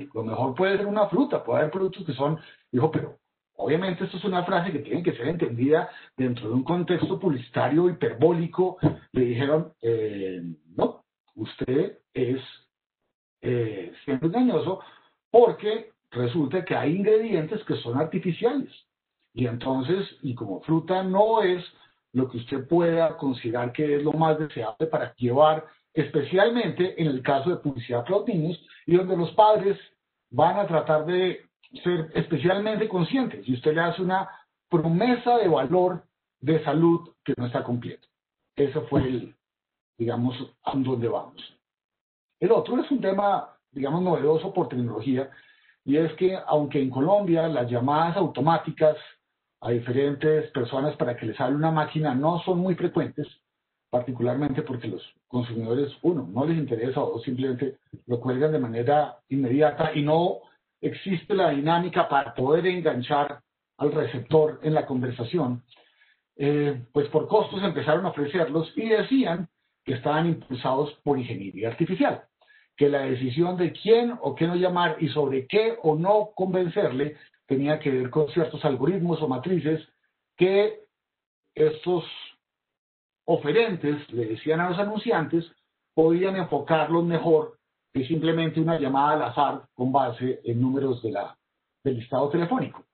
puede ser una fruta, puede haber productos que son, dijo, pero obviamente esto es una frase que tiene que ser entendida dentro de un contexto publicitario hiperbólico. Le dijeron, no, usted es siempre engañoso porque resulta que hay ingredientes que son artificiales. Y entonces, y como fruta no es lo que usted pueda considerar que es lo más deseable para llevar, especialmente en el caso de publicidad para los niños, y donde los padres van a tratar de ser especialmente conscientes, y usted le hace una promesa de valor de salud que no está cumpliendo. Ese fue digamos, a donde vamos. El otro es un tema, digamos, novedoso por tecnología, y es que aunque en Colombia las llamadas automáticas a diferentes personas para que les hable una máquina no son muy frecuentes, particularmente porque los consumidores, uno, no les interesa o simplemente lo cuelgan de manera inmediata y no existe la dinámica para poder enganchar al receptor en la conversación, pues por costos empezaron a ofrecerlos y decían que estaban impulsados por ingeniería artificial, que la decisión de quién o qué no llamar y sobre qué o no convencerle tenía que ver con ciertos algoritmos o matrices que estos oferentes le decían a los anunciantes podían enfocarlos mejor que simplemente una llamada al azar con base en números del listado telefónico.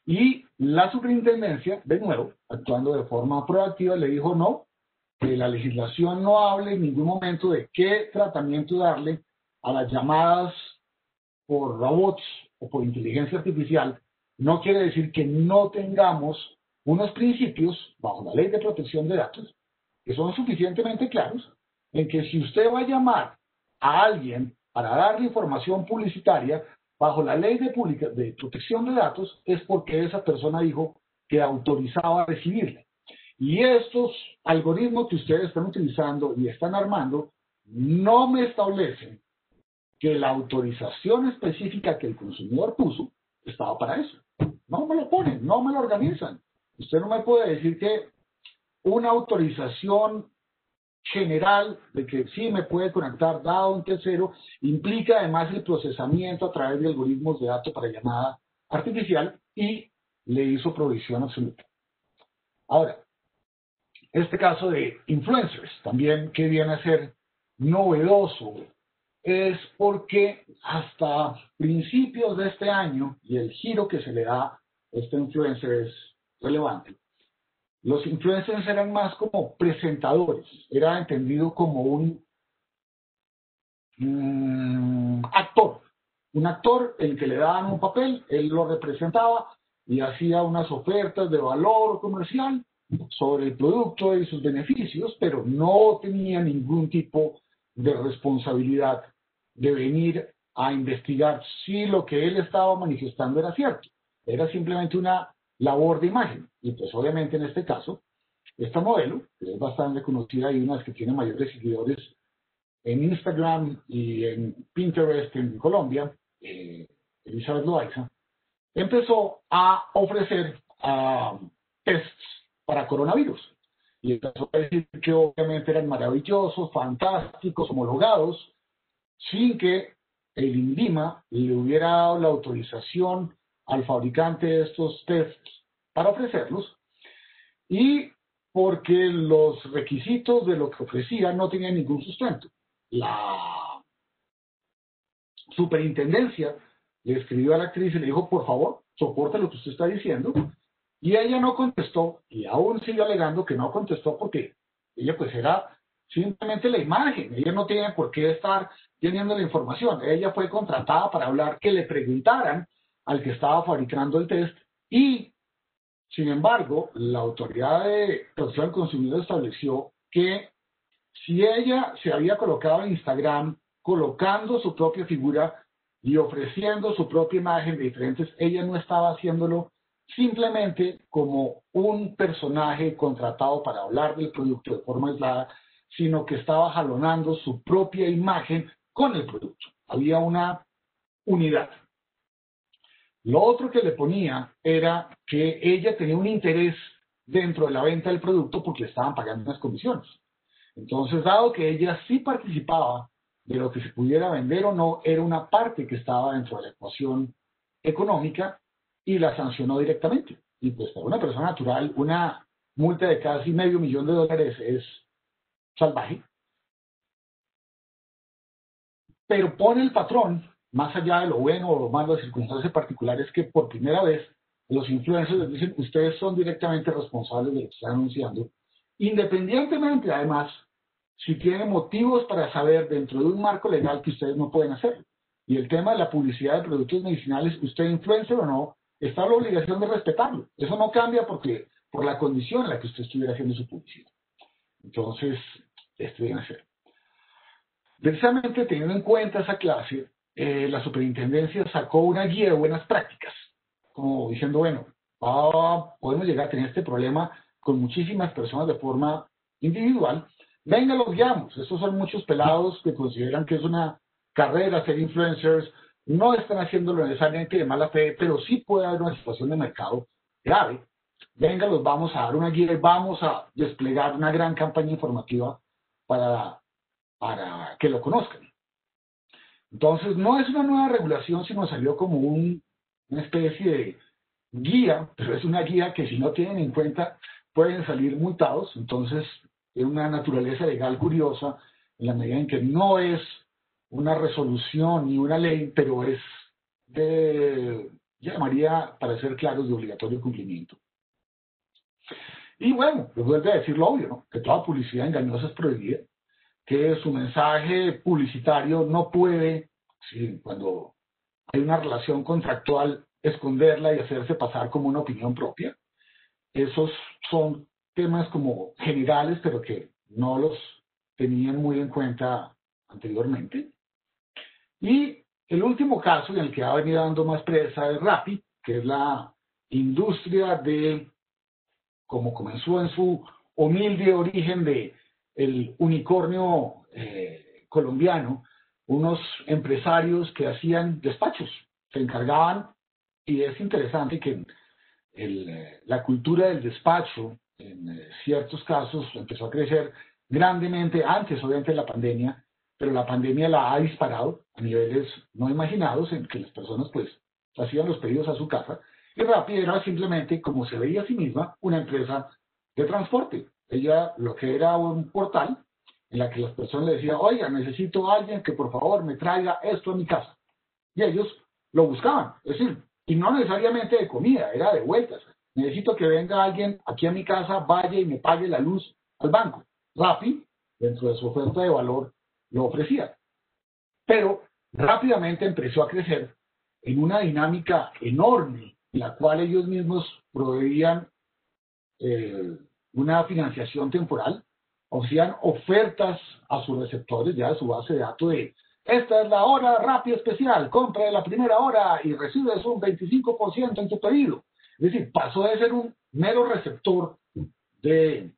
Y la superintendencia, de nuevo, actuando de forma proactiva, le dijo no, que la legislación no hable en ningún momento de qué tratamiento darle a las llamadas por robots o por inteligencia artificial. No quiere decir que no tengamos unos principios bajo la ley de protección de datos que son suficientemente claros en que si usted va a llamar a alguien para darle información publicitaria bajo la ley de protección de datos es porque esa persona dijo que autorizaba recibirle. Y estos algoritmos que ustedes están utilizando y están armando no me establecen que la autorización específica que el consumidor puso estaba para eso. No me lo ponen, no me lo organizan. Usted no me puede decir que una autorización general de que sí me puede conectar dado un tercero implica además el procesamiento a través de algoritmos de datos para llamada artificial y le hizo provisión absoluta. Ahora, este caso de influencers, también que viene a ser novedoso, es porque hasta principios de este año, y el giro que se le da a este influencer es relevante, los influencers eran más como presentadores, era entendido como un actor el que le daban un papel, él lo representaba y hacía unas ofertas de valor comercial sobre el producto y sus beneficios, pero no tenía ningún tipo de responsabilidad de venir a investigar si lo que él estaba manifestando era cierto. Era simplemente una labor de imagen. Y pues obviamente en este caso, esta modelo, que es bastante conocida y una de las que tiene mayores seguidores en Instagram y en Pinterest en Colombia, Elizabeth Loaiza, empezó a ofrecer tests para coronavirus. Y empezó a decir que obviamente eran maravillosos, fantásticos, homologados, sin que el INVIMA le hubiera dado la autorización al fabricante de estos tests para ofrecerlos, y porque los requisitos de lo que ofrecía no tenían ningún sustento. La superintendencia le escribió a la actriz y le dijo, por favor, soporte lo que usted está diciendo, y ella no contestó, y aún sigue alegando que no contestó porque ella pues era simplemente la imagen, ella no tiene por qué estar teniendo la información, ella fue contratada para hablar, que le preguntaran al que estaba fabricando el test, y sin embargo, la Autoridad de Protección del Consumidor estableció que si ella se había colocado en Instagram colocando su propia figura y ofreciendo su propia imagen de diferentes, ella no estaba haciéndolo simplemente como un personaje contratado para hablar del producto de forma aislada, sino que estaba jalonando su propia imagen con el producto. Había una unidad. Lo otro que le ponía era que ella tenía un interés dentro de la venta del producto porque le estaban pagando unas comisiones. Entonces, dado que ella sí participaba de lo que se pudiera vender o no, era una parte que estaba dentro de la ecuación económica y la sancionó directamente. Y pues para una persona natural, una multa de casi $500,000 es salvaje. Pero pone el patrón, más allá de lo bueno o lo malo de circunstancias particulares, que por primera vez los influencers les dicen, ustedes son directamente responsables de lo que están anunciando, independientemente, además, si tienen motivos para saber dentro de un marco legal que ustedes no pueden hacerlo. Y el tema de la publicidad de productos medicinales, usted influencer o no, está la obligación de respetarlo. Eso no cambia porque por la condición en la que usted estuviera haciendo su publicidad. Entonces, esto viene a ser. Precisamente teniendo en cuenta esa clase, la superintendencia sacó una guía de buenas prácticas, como diciendo, bueno, podemos llegar a tener este problema con muchísimas personas de forma individual. Venga, los guiamos. Estos son muchos pelados que consideran que es una carrera ser influencers no están haciéndolo necesariamente de mala fe, pero sí puede haber una situación de mercado grave. Venga, los vamos a dar una guía y vamos a desplegar una gran campaña informativa para que lo conozcan. Entonces, no es una nueva regulación, sino salió como una especie de guía, pero es una guía que si no tienen en cuenta pueden salir multados. Entonces, es una naturaleza legal curiosa en la medida en que no es una resolución ni una ley, pero es llamaría, para ser claros, de obligatorio cumplimiento. Y bueno, les vuelve a decir lo obvio, ¿no? Que toda publicidad engañosa es prohibida, que su mensaje publicitario no puede, sí, cuando hay una relación contractual, esconderla y hacerse pasar como una opinión propia. Esos son temas como generales, pero que no los tenían muy en cuenta anteriormente. Y el último caso en el que ha venido dando más presa es Rappi, que es la industria de, como comenzó en su humilde origen de el unicornio colombiano, unos empresarios que hacían despachos, se encargaban, y es interesante que la cultura del despacho en ciertos casos empezó a crecer grandemente antes, obviamente, de la pandemia, pero la pandemia la ha disparado a niveles no imaginados, en que las personas pues hacían los pedidos a su casa, y Rappi era simplemente, como se veía a sí misma, una empresa de transporte. Ella lo que era un portal en la que las personas le decían, oiga, necesito a alguien que por favor me traiga esto a mi casa. Y ellos lo buscaban, es decir, y no necesariamente de comida, era de vueltas. Necesito que venga alguien aquí a mi casa, vaya y me pague la luz al banco. Rappi, dentro de su oferta de valor, lo ofrecía. Pero rápidamente empezó a crecer en una dinámica enorme, en la cual ellos mismos proveían una financiación temporal, ofrecían ofertas a sus receptores, ya de su base de datos de esta es la hora Rappi especial, compra de la primera hora y recibes un 25% en tu pedido. Es decir, pasó de ser un mero receptor de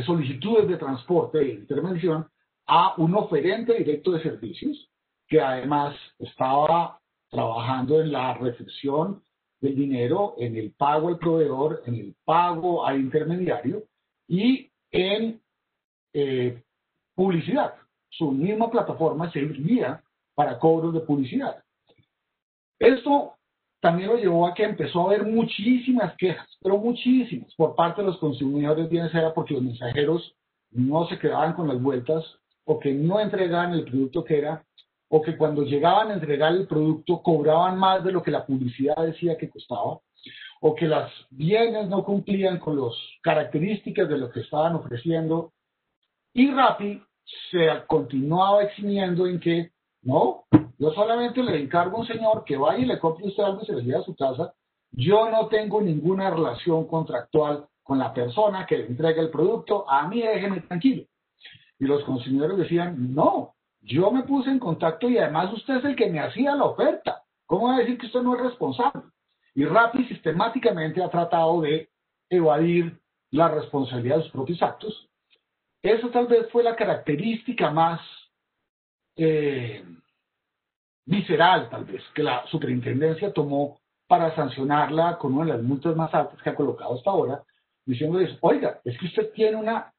solicitudes de transporte e intervención a un oferente directo de servicios que además estaba trabajando en la recepción del dinero, en el pago al proveedor, en el pago al intermediario y en publicidad. Su misma plataforma servía para cobros de publicidad. Esto también lo llevó a que empezó a haber muchísimas quejas, pero muchísimas, por parte de los consumidores, bien sea porque los mensajeros no se quedaban con las vueltas, o que no entregaban el producto que era, o que cuando llegaban a entregar el producto cobraban más de lo que la publicidad decía que costaba, o que las bienes no cumplían con las características de lo que estaban ofreciendo. Y Rappi se continuaba eximiendo en que, no, yo solamente le encargo a un señor que vaya y le compre usted algo y se lo lleve a su casa. Yo no tengo ninguna relación contractual con la persona que le entrega el producto. A mí déjeme tranquilo. Y los consumidores decían, no, yo me puse en contacto y además usted es el que me hacía la oferta. ¿Cómo va a decir que usted no es responsable? Y Rappi sistemáticamente ha tratado de evadir la responsabilidad de sus propios actos. Esa tal vez fue la característica más visceral, tal vez, que la superintendencia tomó para sancionarla con una de las multas más altas que ha colocado hasta ahora, diciéndoles, oiga, es que usted tiene una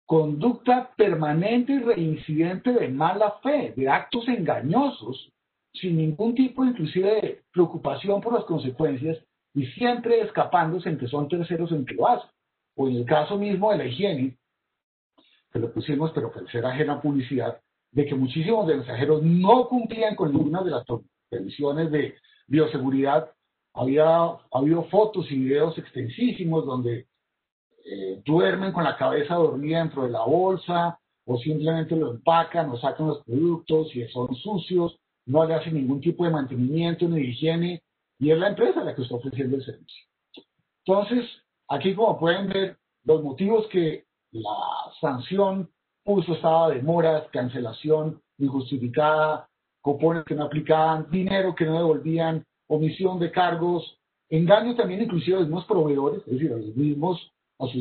conducta permanente y reincidente de mala fe, de actos engañosos, sin ningún tipo inclusive de preocupación por las consecuencias y siempre escapándose en que son terceros en que lo hacen. O en el caso mismo de la higiene, que lo pusimos, pero para ser ajena a publicidad, de que muchísimos de mensajeros no cumplían con ninguna de las previsiones de bioseguridad. Había habido fotos y videos extensísimos donde duermen con la cabeza dormida dentro de la bolsa, o simplemente lo empacan o sacan los productos y son sucios, no le hacen ningún tipo de mantenimiento ni de higiene, y es la empresa la que está ofreciendo el servicio. Entonces, aquí como pueden ver, los motivos que la sanción puso estaba demoras, cancelación injustificada, cupones que no aplicaban, dinero que no devolvían, omisión de cargos, engaño también inclusive a los mismos proveedores, es decir, a sus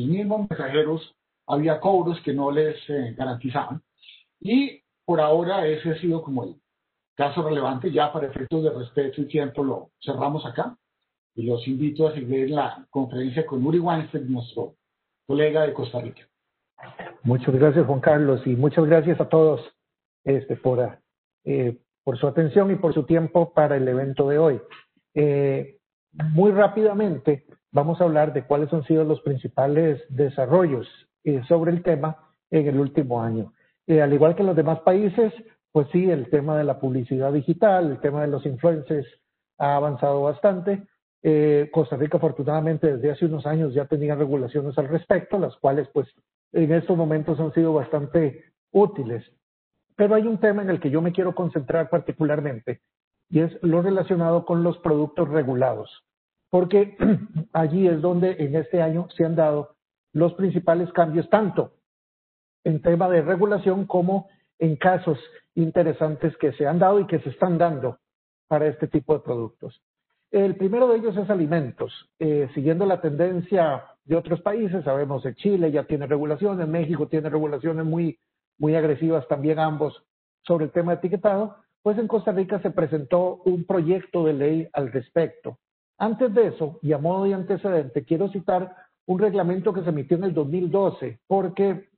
mismos mensajeros había cobros que no les garantizaban. Y por ahora ese ha sido como el caso relevante. Ya para efectos de respeto y tiempo lo cerramos acá y los invito a seguir la conferencia con Uri Weinstein, nuestro colega de Costa Rica. Muchas gracias, Juan Carlos, y muchas gracias a todos por su atención y por su tiempo para el evento de hoy. Muy rápidamente vamos a hablar de cuáles han sido los principales desarrollos sobre el tema en el último año. Al igual que en los demás países, pues sí, el tema de la publicidad digital, el tema de los influencers ha avanzado bastante. Costa Rica, afortunadamente, desde hace unos años ya tenía regulaciones al respecto, las cuales pues en estos momentos han sido bastante útiles. Pero hay un tema en el que yo me quiero concentrar particularmente, y es lo relacionado con los productos regulados, porque allí es donde en este año se han dado los principales cambios, tanto en tema de regulación como en casos interesantes que se han dado y que se están dando para este tipo de productos. El primero de ellos es alimentos. Siguiendo la tendencia de otros países, sabemos que Chile ya tiene regulaciones, México tiene regulaciones muy agresivas también ambos sobre el tema de etiquetado, pues en Costa Rica se presentó un proyecto de ley al respecto. Antes de eso, y a modo de antecedente, quiero citar un reglamento que se emitió en el 2012, porque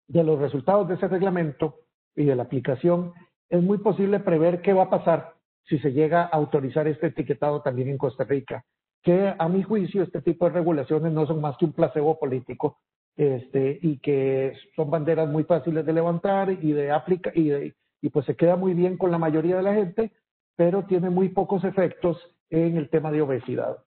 de los resultados de ese reglamento y de la aplicación es muy posible prever qué va a pasar si se llega a autorizar este etiquetado también en Costa Rica, que a mi juicio este tipo de regulaciones no son más que un placebo político, y que son banderas muy fáciles de levantar y de aplicar y pues se queda muy bien con la mayoría de la gente, pero tiene muy pocos efectos en el tema de obesidad.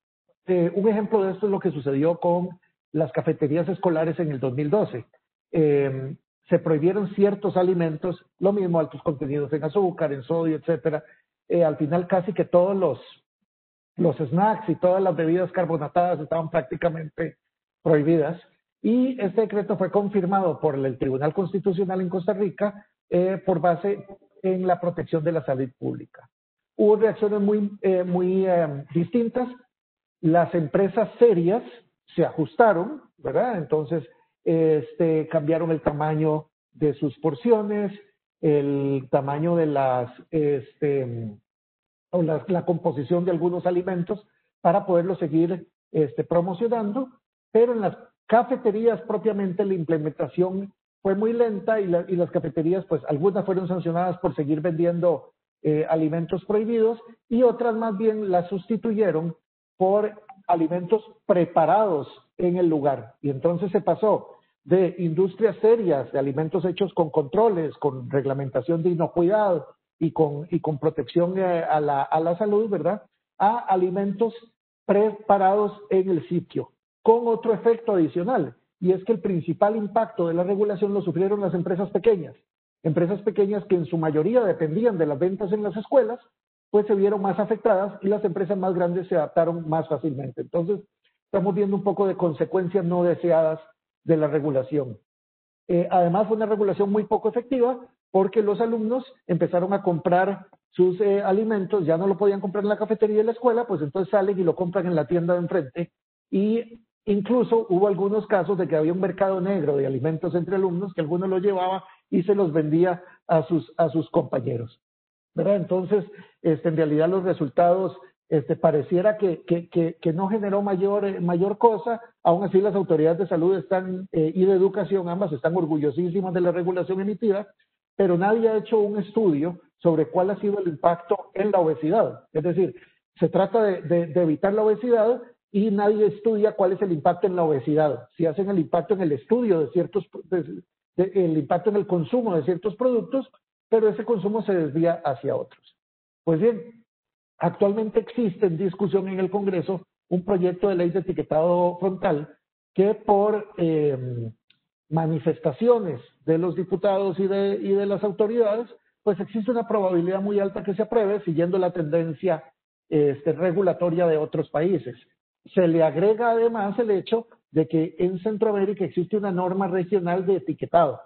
Un ejemplo de esto es lo que sucedió con las cafeterías escolares en el 2012. Se prohibieron ciertos alimentos, lo mismo altos contenidos en azúcar, en sodio, etcétera. Al final casi que todos los snacks y todas las bebidas carbonatadas estaban prácticamente prohibidas. Y este decreto fue confirmado por el Tribunal Constitucional en Costa Rica por base en la protección de la salud pública. Hubo reacciones muy distintas. Las empresas serias se ajustaron, ¿verdad? Entonces, cambiaron el tamaño de sus porciones, el tamaño de la composición de algunos alimentos para poderlos seguir promocionando, pero en las cafeterías propiamente la implementación fue muy lenta y las cafeterías, pues algunas fueron sancionadas por seguir vendiendo alimentos prohibidos y otras más bien las sustituyeron por alimentos preparados en el lugar. Y entonces se pasó de industrias serias, de alimentos hechos con controles, con reglamentación de inocuidad y con protección a la salud, ¿verdad?, a alimentos preparados en el sitio, con otro efecto adicional, y es que el principal impacto de la regulación lo sufrieron las empresas pequeñas que en su mayoría dependían de las ventas en las escuelas, pues se vieron más afectadas y las empresas más grandes se adaptaron más fácilmente. Entonces, estamos viendo un poco de consecuencias no deseadas de la regulación. Además, fue una regulación muy poco efectiva porque los alumnos empezaron a comprar sus alimentos, ya no lo podían comprar en la cafetería de la escuela, pues entonces salen y lo compran en la tienda de enfrente. Y incluso hubo algunos casos de que había un mercado negro de alimentos entre alumnos, que alguno lo llevaba y se los vendía a sus compañeros, ¿verdad? Entonces, en realidad los resultados pareciera que no generó mayor cosa. Aún así las autoridades de salud y de educación, ambas están orgullosísimas de la regulación emitida, pero nadie ha hecho un estudio sobre cuál ha sido el impacto en la obesidad. Es decir, se trata de evitar la obesidad y nadie estudia cuál es el impacto en la obesidad. Si hacen el impacto en el estudio el impacto en el consumo de ciertos productos, pero ese consumo se desvía hacia otros. Pues bien, actualmente existe en discusión en el Congreso un proyecto de ley de etiquetado frontal que por manifestaciones de los diputados y de las autoridades, pues existe una probabilidad muy alta que se apruebe siguiendo la tendencia regulatoria de otros países. Se le agrega además el hecho de que en Centroamérica existe una norma regional de etiquetado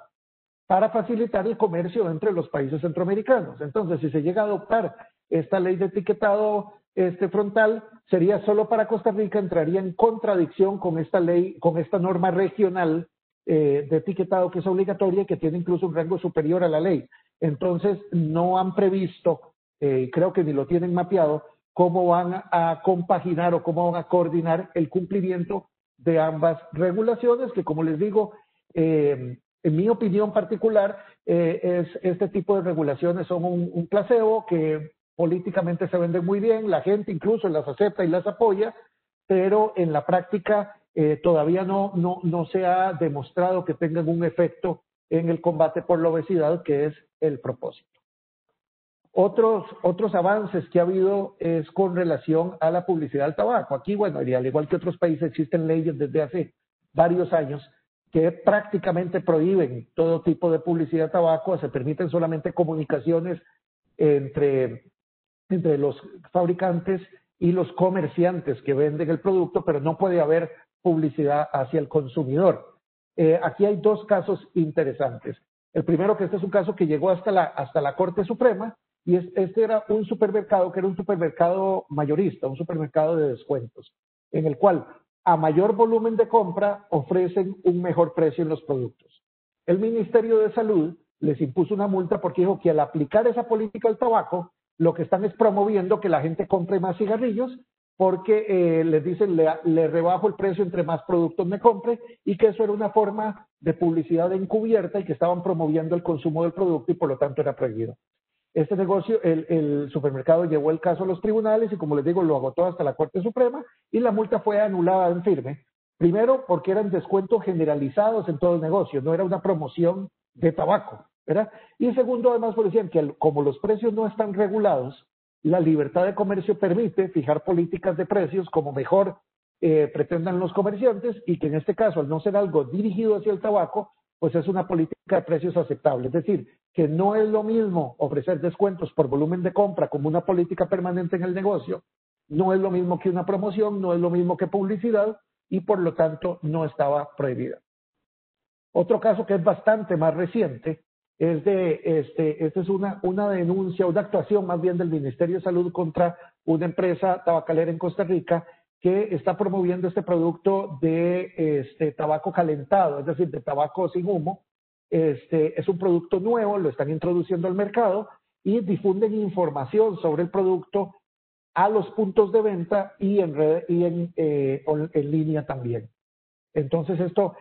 para facilitar el comercio entre los países centroamericanos. Entonces, si se llega a adoptar esta ley de etiquetado frontal, sería solo para Costa Rica, entraría en contradicción con esta ley, con esta norma regional de etiquetado que es obligatoria y que tiene incluso un rango superior a la ley. Entonces, no han previsto creo que ni lo tienen mapeado, cómo van a compaginar o cómo van a coordinar el cumplimiento de ambas regulaciones, que como les digo, en mi opinión particular, este tipo de regulaciones son un placebo que políticamente se venden muy bien, la gente incluso las acepta y las apoya, pero en la práctica todavía no se ha demostrado que tengan un efecto en el combate por la obesidad, que es el propósito. Otros avances que ha habido es con relación a la publicidad del tabaco. Aquí, bueno, al igual que otros países, existen leyes desde hace varios años que prácticamente prohíben todo tipo de publicidad de tabaco, se permiten solamente comunicaciones entre los fabricantes y los comerciantes que venden el producto, pero no puede haber publicidad hacia el consumidor. Aquí hay dos casos interesantes. El primero, que este es un caso que llegó hasta la Corte Suprema, y este era un supermercado que era un supermercado mayorista, un supermercado de descuentos, en el cual a mayor volumen de compra ofrecen un mejor precio en los productos. El Ministerio de Salud les impuso una multa porque dijo que al aplicar esa política al tabaco, lo que están es promoviendo que la gente compre más cigarrillos porque les dicen le rebajo el precio entre más productos me compre, y que eso era una forma de publicidad encubierta y que estaban promoviendo el consumo del producto y por lo tanto era prohibido. Este negocio, el supermercado llevó el caso a los tribunales y, como les digo, lo agotó hasta la Corte Suprema y la multa fue anulada en firme. Primero, porque eran descuentos generalizados en todo el negocio, no era una promoción de tabaco, ¿verdad? Y segundo, además, porque decían que como los precios no están regulados, la libertad de comercio permite fijar políticas de precios como mejor pretendan los comerciantes, y que en este caso, al no ser algo dirigido hacia el tabaco, pues es una política de precios aceptable. Es decir, que no es lo mismo ofrecer descuentos por volumen de compra como una política permanente en el negocio, no es lo mismo que una promoción, no es lo mismo que publicidad, y por lo tanto no estaba prohibida. Otro caso que es bastante más reciente es esta es una denuncia, una actuación más bien del Ministerio de Salud contra una empresa tabacalera en Costa Rica que está promoviendo este producto de tabaco calentado, es decir, de tabaco sin humo. Es un producto nuevo, lo están introduciendo al mercado y difunden información sobre el producto a los puntos de venta y en red y en línea también. Entonces esto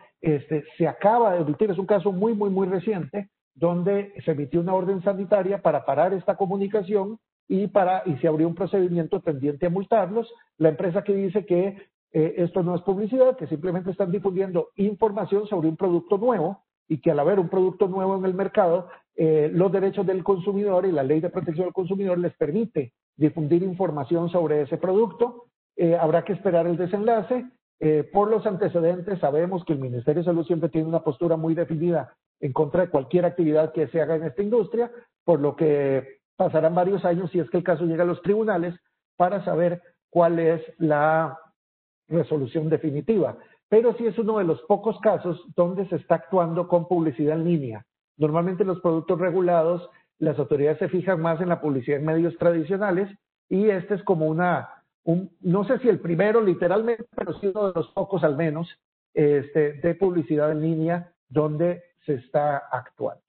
se acaba de emitir, es un caso muy reciente, donde se emitió una orden sanitaria para parar esta comunicación y se abrió un procedimiento tendiente a multarlos. La empresa que dice que esto no es publicidad, que simplemente están difundiendo información sobre un producto nuevo, y que al haber un producto nuevo en el mercado, los derechos del consumidor y la ley de protección del consumidor les permite difundir información sobre ese producto. Habrá que esperar el desenlace. Por los antecedentes, sabemos que el Ministerio de Salud siempre tiene una postura muy definida en contra de cualquier actividad que se haga en esta industria, por lo que pasarán varios años si es que el caso llega a los tribunales para saber cuál es la resolución definitiva. Pero sí es uno de los pocos casos donde se está actuando con publicidad en línea. Normalmente los productos regulados, las autoridades se fijan más en la publicidad en medios tradicionales, y este es como no sé si el primero literalmente, pero sí uno de los pocos al menos, de publicidad en línea donde se está actuando.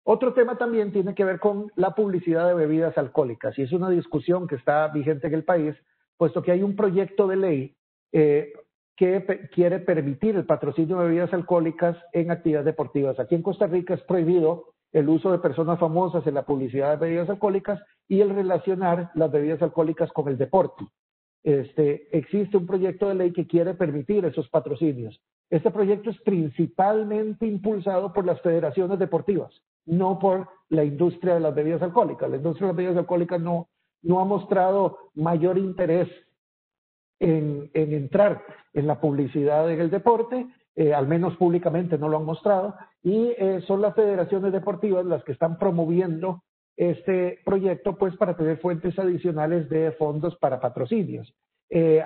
Otro tema también tiene que ver con la publicidad de bebidas alcohólicas, y es una discusión que está vigente en el país, puesto que hay un proyecto de ley que quiere permitir el patrocinio de bebidas alcohólicas en actividades deportivas. Aquí en Costa Rica es prohibido el uso de personas famosas en la publicidad de bebidas alcohólicas y el relacionar las bebidas alcohólicas con el deporte. Existe un proyecto de ley que quiere permitir esos patrocinios. Este proyecto es principalmente impulsado por las federaciones deportivas, no por la industria de las bebidas alcohólicas. La industria de las bebidas alcohólicas no ha mostrado mayor interés en entrar en la publicidad en el deporte, al menos públicamente no lo han mostrado, y son las federaciones deportivas las que están promoviendo este proyecto, pues para tener fuentes adicionales de fondos para patrocinios.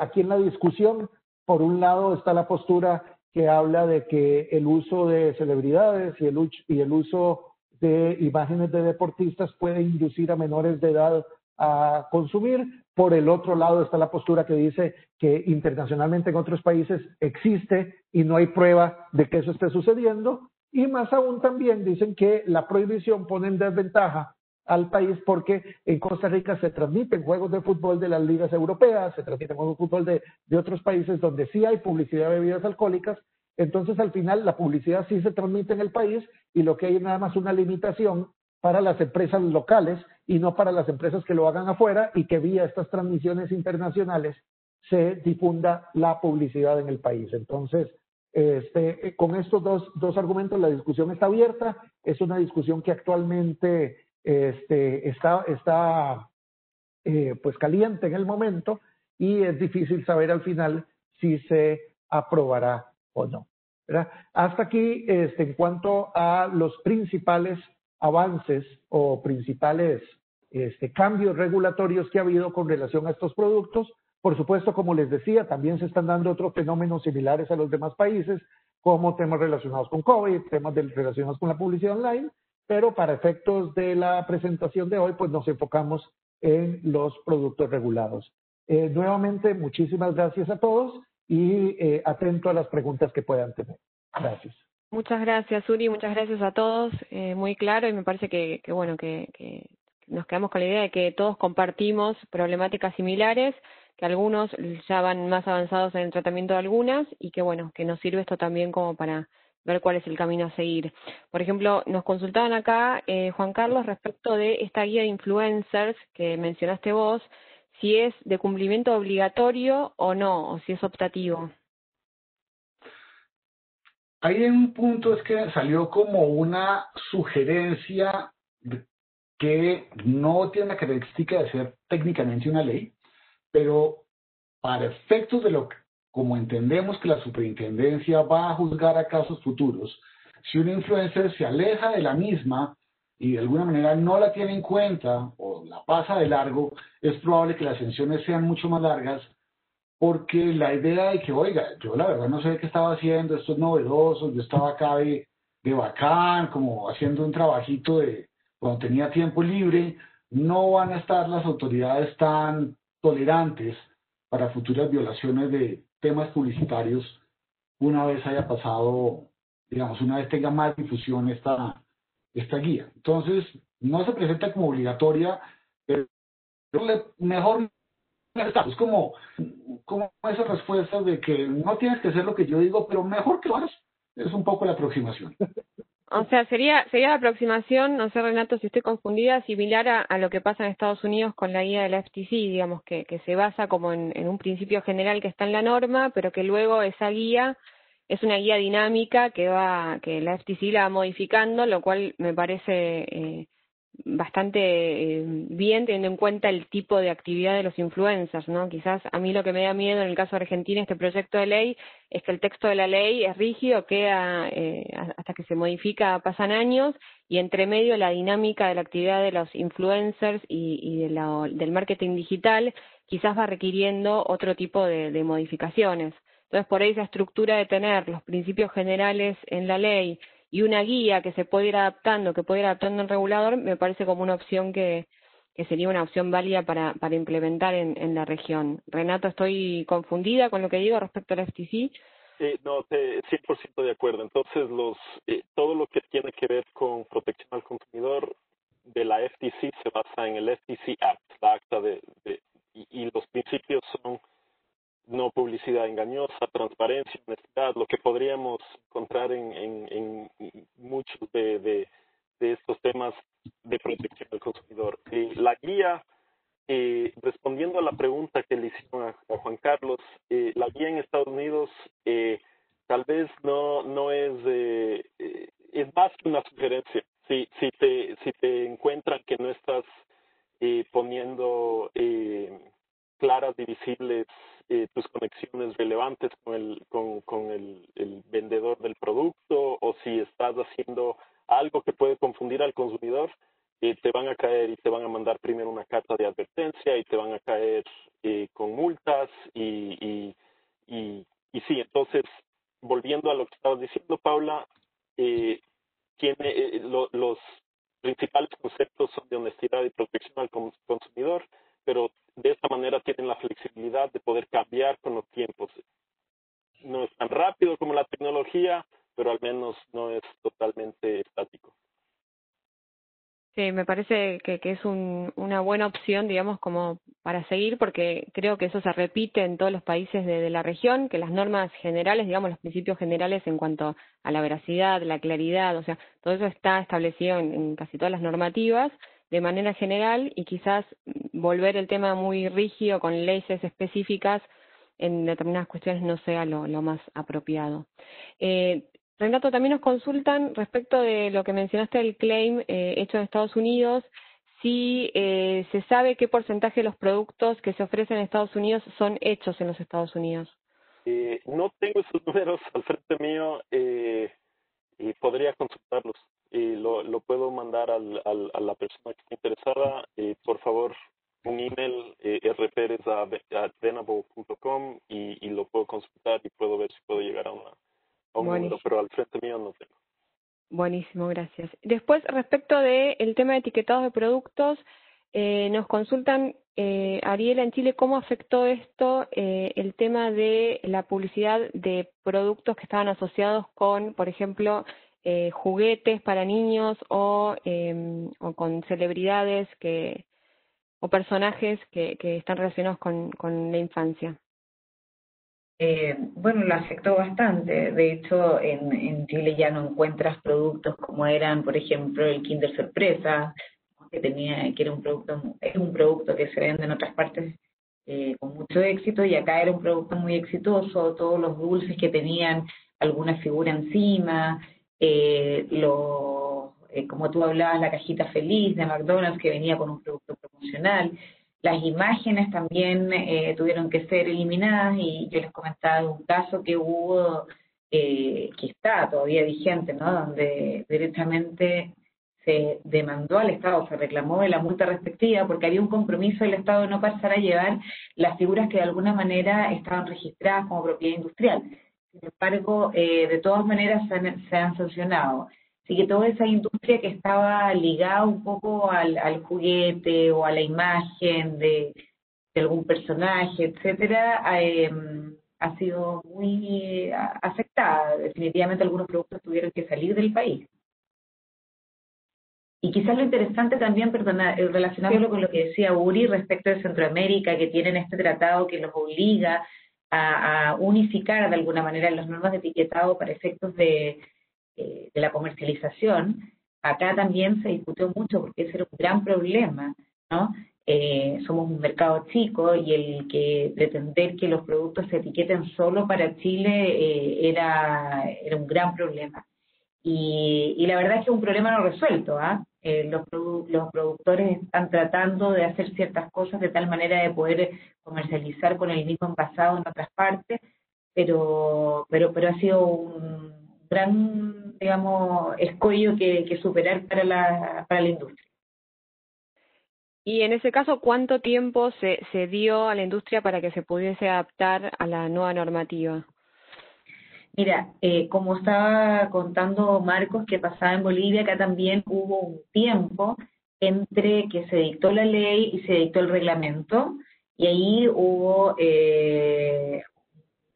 Aquí en la discusión, por un lado está la postura que habla de que el uso de celebridades y el uso de imágenes de deportistas puede inducir a menores de edad a consumir. Por el otro lado está la postura que dice que internacionalmente en otros países existe y no hay prueba de que eso esté sucediendo. Y más aún también dicen que la prohibición pone en desventaja al país, porque en Costa Rica se transmiten juegos de fútbol de las ligas europeas, se transmiten juegos de fútbol de otros países donde sí hay publicidad de bebidas alcohólicas. Entonces, al final, la publicidad sí se transmite en el país y lo que hay es nada más una limitación para las empresas locales y no para las empresas que lo hagan afuera y que vía estas transmisiones internacionales se difunda la publicidad en el país. Entonces, con estos dos argumentos la discusión está abierta. Es una discusión que actualmente está pues caliente en el momento y es difícil saber al final si se aprobará o no, ¿verdad? Hasta aquí, en cuanto a los principales avances o principales cambios regulatorios que ha habido con relación a estos productos. Por supuesto, como les decía, también se están dando otros fenómenos similares a los demás países, como temas relacionados con COVID, temas relacionados con la publicidad online, pero para efectos de la presentación de hoy, pues nos enfocamos en los productos regulados. Nuevamente, muchísimas gracias a todos y atento a las preguntas que puedan tener. Gracias. Muchas gracias, Uri, muchas gracias a todos. Muy claro, y me parece que nos quedamos con la idea de que todos compartimos problemáticas similares, que algunos ya van más avanzados en el tratamiento de algunas y que que nos sirve esto también como para ver cuál es el camino a seguir. Por ejemplo, nos consultaban acá, Juan Carlos, respecto de esta guía de influencers que mencionaste vos, si es de cumplimiento obligatorio o no, o si es optativo. Ahí en un punto es que salió como una sugerencia que no tiene la característica de ser técnicamente una ley, pero para efectos de lo que, como entendemos que la superintendencia va a juzgar a casos futuros, si un influencer se aleja de la misma y de alguna manera no la tiene en cuenta o la pasa de largo, es probable que las sanciones sean mucho más largas, porque la idea de que, oiga, yo la verdad no sé qué estaba haciendo, esto es novedoso, yo estaba acá de bacán, como haciendo un trabajito de cuando tenía tiempo libre, no van a estar las autoridades tan tolerantes para futuras violaciones de temas publicitarios una vez haya pasado, digamos, una vez tenga más difusión esta guía. Entonces, no se presenta como obligatoria, pero mejor es como esas respuestas de que no tienes que hacer lo que yo digo, pero mejor que lo hagas. Es un poco la aproximación. O sea, sería la aproximación, no sé, Renato, si estoy confundida, similar a lo que pasa en Estados Unidos con la guía de la FTC, digamos, que se basa como en un principio general que está en la norma, pero que luego esa guía es una guía dinámica que la FTC la va modificando, lo cual me parece bastante bien, teniendo en cuenta el tipo de actividad de los influencers, ¿no? Quizás a mí lo que me da miedo en el caso de Argentina, este proyecto de ley, es que el texto de la ley es rígido, queda hasta que se modifica pasan años, y entre medio la dinámica de la actividad de los influencers y del marketing digital quizás va requiriendo otro tipo de modificaciones. Entonces, por ahí esa estructura de tener los principios generales en la ley y una guía que se puede ir adaptando, el regulador, me parece como una opción que sería una opción válida para implementar en la región. Renato, ¿estoy confundida con lo que digo respecto a la FTC? No, 100% de acuerdo. Entonces, todo lo que tiene que ver con protección al consumidor de la FTC se basa en el FTC Act, la acta y los principios son no publicidad engañosa, transparencia, honestidad, lo que podríamos encontrar en muchos de estos temas de protección del consumidor. La guía, respondiendo a la pregunta que le hicieron a Juan Carlos, la guía en Estados Unidos tal vez no es es más que una sugerencia. Si te encuentran que no estás poniendo claras y visibles tus conexiones relevantes con el vendedor del producto, o si estás haciendo algo que puede confundir al consumidor, te van a caer y te van a mandar primero una carta de advertencia y te van a caer con multas y sí. Entonces, volviendo a lo que estabas diciendo, Paula, los principales conceptos son de honestidad y protección al consumidor, pero de esta manera tienen la flexibilidad de poder cambiar con los tiempos. No es tan rápido como la tecnología, pero al menos no es totalmente estático. Sí, me parece que es una buena opción, digamos, como para seguir, porque creo que eso se repite en todos los países de la región, que las normas generales, digamos, los principios generales en cuanto a la veracidad, la claridad, o sea, todo eso está establecido en casi todas las normativas de manera general, y quizás volver el tema muy rígido con leyes específicas en determinadas cuestiones no sea lo más apropiado. Renato, también nos consultan respecto de lo que mencionaste del claim hecho en Estados Unidos, si se sabe qué porcentaje de los productos que se ofrecen en Estados Unidos son hechos en los Estados Unidos. No tengo esos números al frente mío y podría consultarlos. Y lo puedo mandar a la persona que esté interesada. Por favor, un email rperez@venable.com y lo puedo consultar y puedo ver si puedo llegar a un número, pero al frente mío no tengo. Buenísimo, gracias. Después, respecto de el tema de etiquetados de productos, nos consultan, Ariela, en Chile, ¿cómo afectó esto el tema de la publicidad de productos que estaban asociados con, por ejemplo, juguetes para niños o con celebridades o personajes que están relacionados con la infancia? Bueno, lo afectó bastante. De hecho, en Chile ya no encuentras productos como eran, por ejemplo, el Kinder Sorpresa, que era es un producto que se vende en otras partes con mucho éxito, y acá era un producto muy exitoso. Todos los dulces que tenían alguna figura encima, como tú hablabas, la cajita feliz de McDonald's que venía con un producto promocional. Las imágenes también tuvieron que ser eliminadas, y yo les comentaba de un caso que hubo, que está todavía vigente, ¿no? Donde directamente se demandó al Estado, se reclamó de la multa respectiva, porque había un compromiso del Estado de no pasar a llevar las figuras que de alguna manera estaban registradas como propiedad industrial. Sin embargo, de todas maneras se han sancionado. Así que toda esa industria que estaba ligada un poco al juguete o a la imagen de algún personaje, etcétera, ha sido muy afectada. Definitivamente algunos productos tuvieron que salir del país. Y quizás lo interesante también, perdona, relacionándolo con lo que decía Uri respecto de Centroamérica, que tienen este tratado que los obliga a unificar de alguna manera las normas de etiquetado para efectos de la comercialización. Acá también se discutió mucho porque ese era un gran problema, ¿no? Somos un mercado chico, y el que pretender que los productos se etiqueten solo para Chile era un gran problema. Y la verdad es que es un problema no resuelto. Los productores están tratando de hacer ciertas cosas de tal manera de poder comercializar con el mismo envasado en otras partes, pero ha sido un gran, digamos, escollo que superar para la industria. Y en ese caso, ¿cuánto tiempo se dio a la industria para que se pudiese adaptar a la nueva normativa? Mira, como estaba contando Marcos, que pasaba en Bolivia, acá también hubo un tiempo entre que se dictó la ley y se dictó el reglamento, y ahí hubo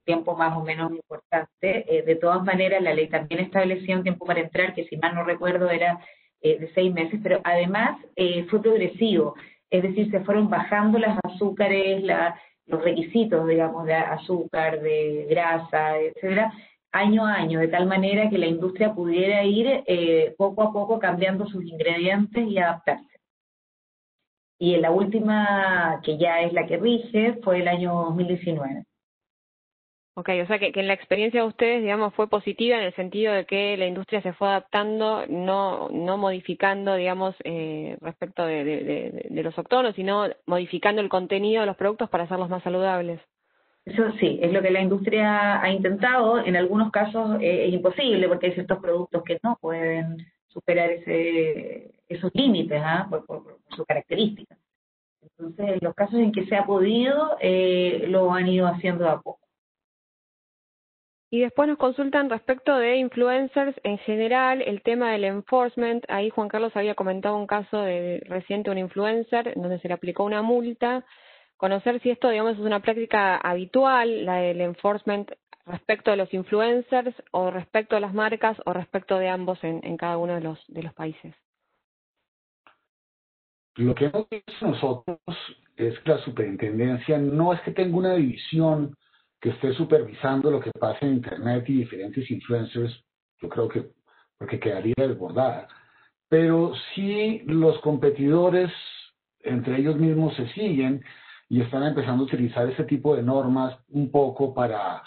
tiempo más o menos importante. De todas maneras, la ley también establecía un tiempo para entrar, que si mal no recuerdo era de 6 meses, pero además fue progresivo, es decir, se fueron bajando las azúcares, los requisitos, digamos, de azúcar, de grasa, etcétera, año a año, de tal manera que la industria pudiera ir poco a poco cambiando sus ingredientes y adaptarse. Y en la última, que ya es la que rige, fue el año 2019. Ok, o sea que en la experiencia de ustedes, digamos, fue positiva en el sentido de que la industria se fue adaptando, no modificando, digamos, respecto de los octógonos, sino modificando el contenido de los productos para hacerlos más saludables. Eso sí, es lo que la industria ha intentado. En algunos casos es imposible, porque hay ciertos productos que no pueden superar esos límites por sus características. Entonces, en los casos en que se ha podido, lo han ido haciendo de a poco. Y después nos consultan respecto de influencers en general, el tema del enforcement. Ahí Juan Carlos había comentado un caso reciente de un influencer en donde se le aplicó una multa. Conocer si esto, digamos, es una práctica habitual, la del enforcement respecto de los influencers o respecto de las marcas o respecto de ambos en cada uno de los países. Lo que hemos visto nosotros es que la superintendencia no es que tenga una división que esté supervisando lo que pasa en Internet y diferentes influencers, yo creo que porque quedaría desbordada, pero sí los competidores entre ellos mismos se siguen y están empezando a utilizar ese tipo de normas un poco para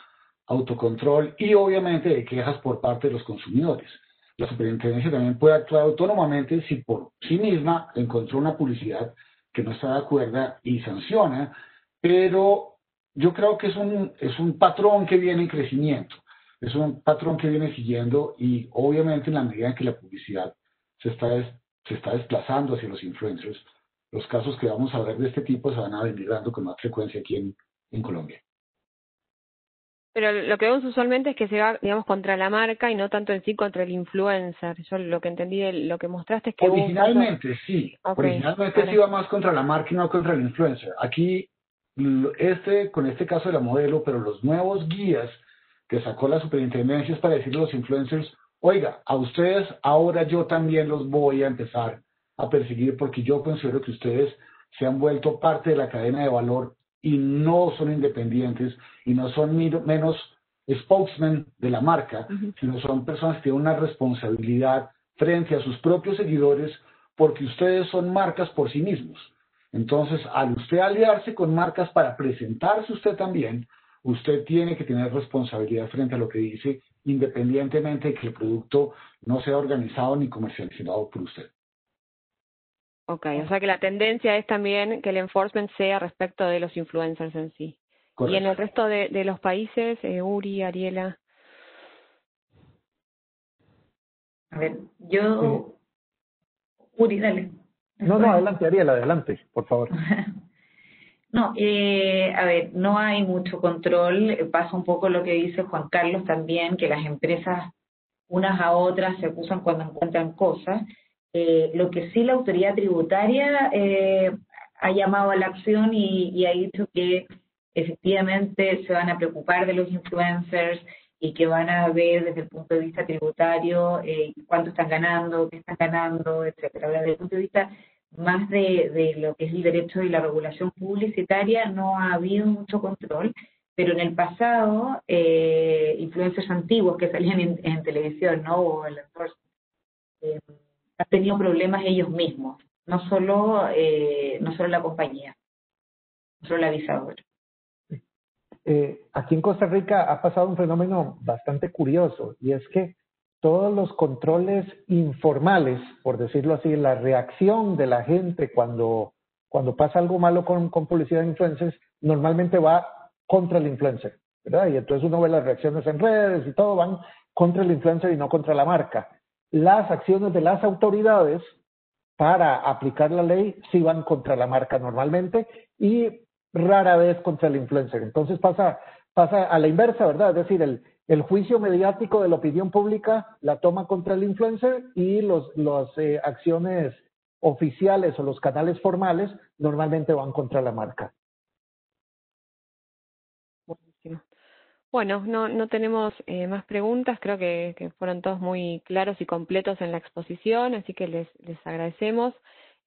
autocontrol y obviamente de quejas por parte de los consumidores. La superintendencia también puede actuar autónomamente si por sí misma encontró una publicidad que no está de acuerdo y sanciona, pero yo creo que es un patrón que viene en crecimiento, es un patrón que viene siguiendo y obviamente en la medida en que la publicidad se está desplazando hacia los influencers, los casos que vamos a ver de este tipo se van a venir dando con más frecuencia aquí en Colombia. Pero lo que vemos usualmente es que se va, digamos, contra la marca y no tanto en sí contra el influencer. Yo lo que entendí de lo que mostraste es que originalmente sí, originalmente sí va más contra la marca y no contra el influencer. Aquí, con este caso de la modelo, pero los nuevos guías que sacó la superintendencia es para decirle a los influencers, oiga, a ustedes ahora yo también los voy a empezar a perseguir porque yo considero que ustedes se han vuelto parte de la cadena de valor y no son independientes y no son menos spokesmen de la marca, sino son personas que tienen una responsabilidad frente a sus propios seguidores porque ustedes son marcas por sí mismos. Entonces, al usted aliarse con marcas para presentarse usted también, usted tiene que tener responsabilidad frente a lo que dice, independientemente de que el producto no sea organizado ni comercializado por usted. Ok, o sea que la tendencia es también que el enforcement sea respecto de los influencers en sí. Correcto. Y en el resto de los países, Uri, Ariela. A ver, yo... Uri, dale. No, adelante, Ariela, adelante, por favor. No, a ver, no hay mucho control. Pasa un poco lo que dice Juan Carlos también, que las empresas unas a otras se acusan cuando encuentran cosas. Lo que sí la autoridad tributaria ha llamado a la acción y ha dicho que efectivamente se van a preocupar de los influencers y que van a ver desde el punto de vista tributario cuánto están ganando, qué están ganando, etcétera. Desde el punto de vista más de lo que es el derecho y la regulación publicitaria no ha habido mucho control, pero en el pasado influencers antiguos que salían en televisión, ¿no? O el entorno, han tenido problemas ellos mismos, no solo la compañía, no solo el avisador. Aquí en Costa Rica ha pasado un fenómeno bastante curioso y es que todos los controles informales, por decirlo así, la reacción de la gente cuando pasa algo malo con publicidad de influencers, normalmente va contra el influencer, ¿verdad? Y entonces uno ve las reacciones en redes y todo van contra el influencer y no contra la marca. Las acciones de las autoridades para aplicar la ley sí van contra la marca normalmente y rara vez contra el influencer. Entonces pasa a la inversa, ¿verdad? Es decir, el juicio mediático de la opinión pública la toma contra el influencer y las acciones oficiales o los canales formales normalmente van contra la marca. Buenísimo. Bueno, no tenemos más preguntas, creo que fueron todos muy claros y completos en la exposición, así que les agradecemos.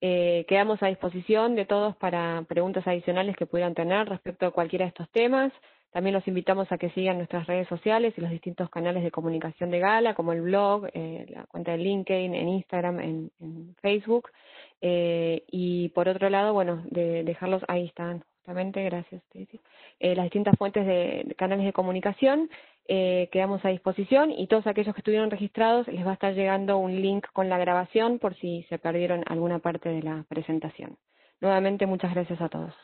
Quedamos a disposición de todos para preguntas adicionales que pudieran tener respecto a cualquiera de estos temas. También los invitamos a que sigan nuestras redes sociales y los distintos canales de comunicación de Gala, como el blog, la cuenta de LinkedIn, en Instagram, en Facebook. Y por otro lado, bueno, dejarlos, ahí están justamente, gracias, Stacy. Las distintas fuentes de canales de comunicación quedamos a disposición y todos aquellos que estuvieron registrados les va a estar llegando un link con la grabación por si se perdieron alguna parte de la presentación. Nuevamente, muchas gracias a todos.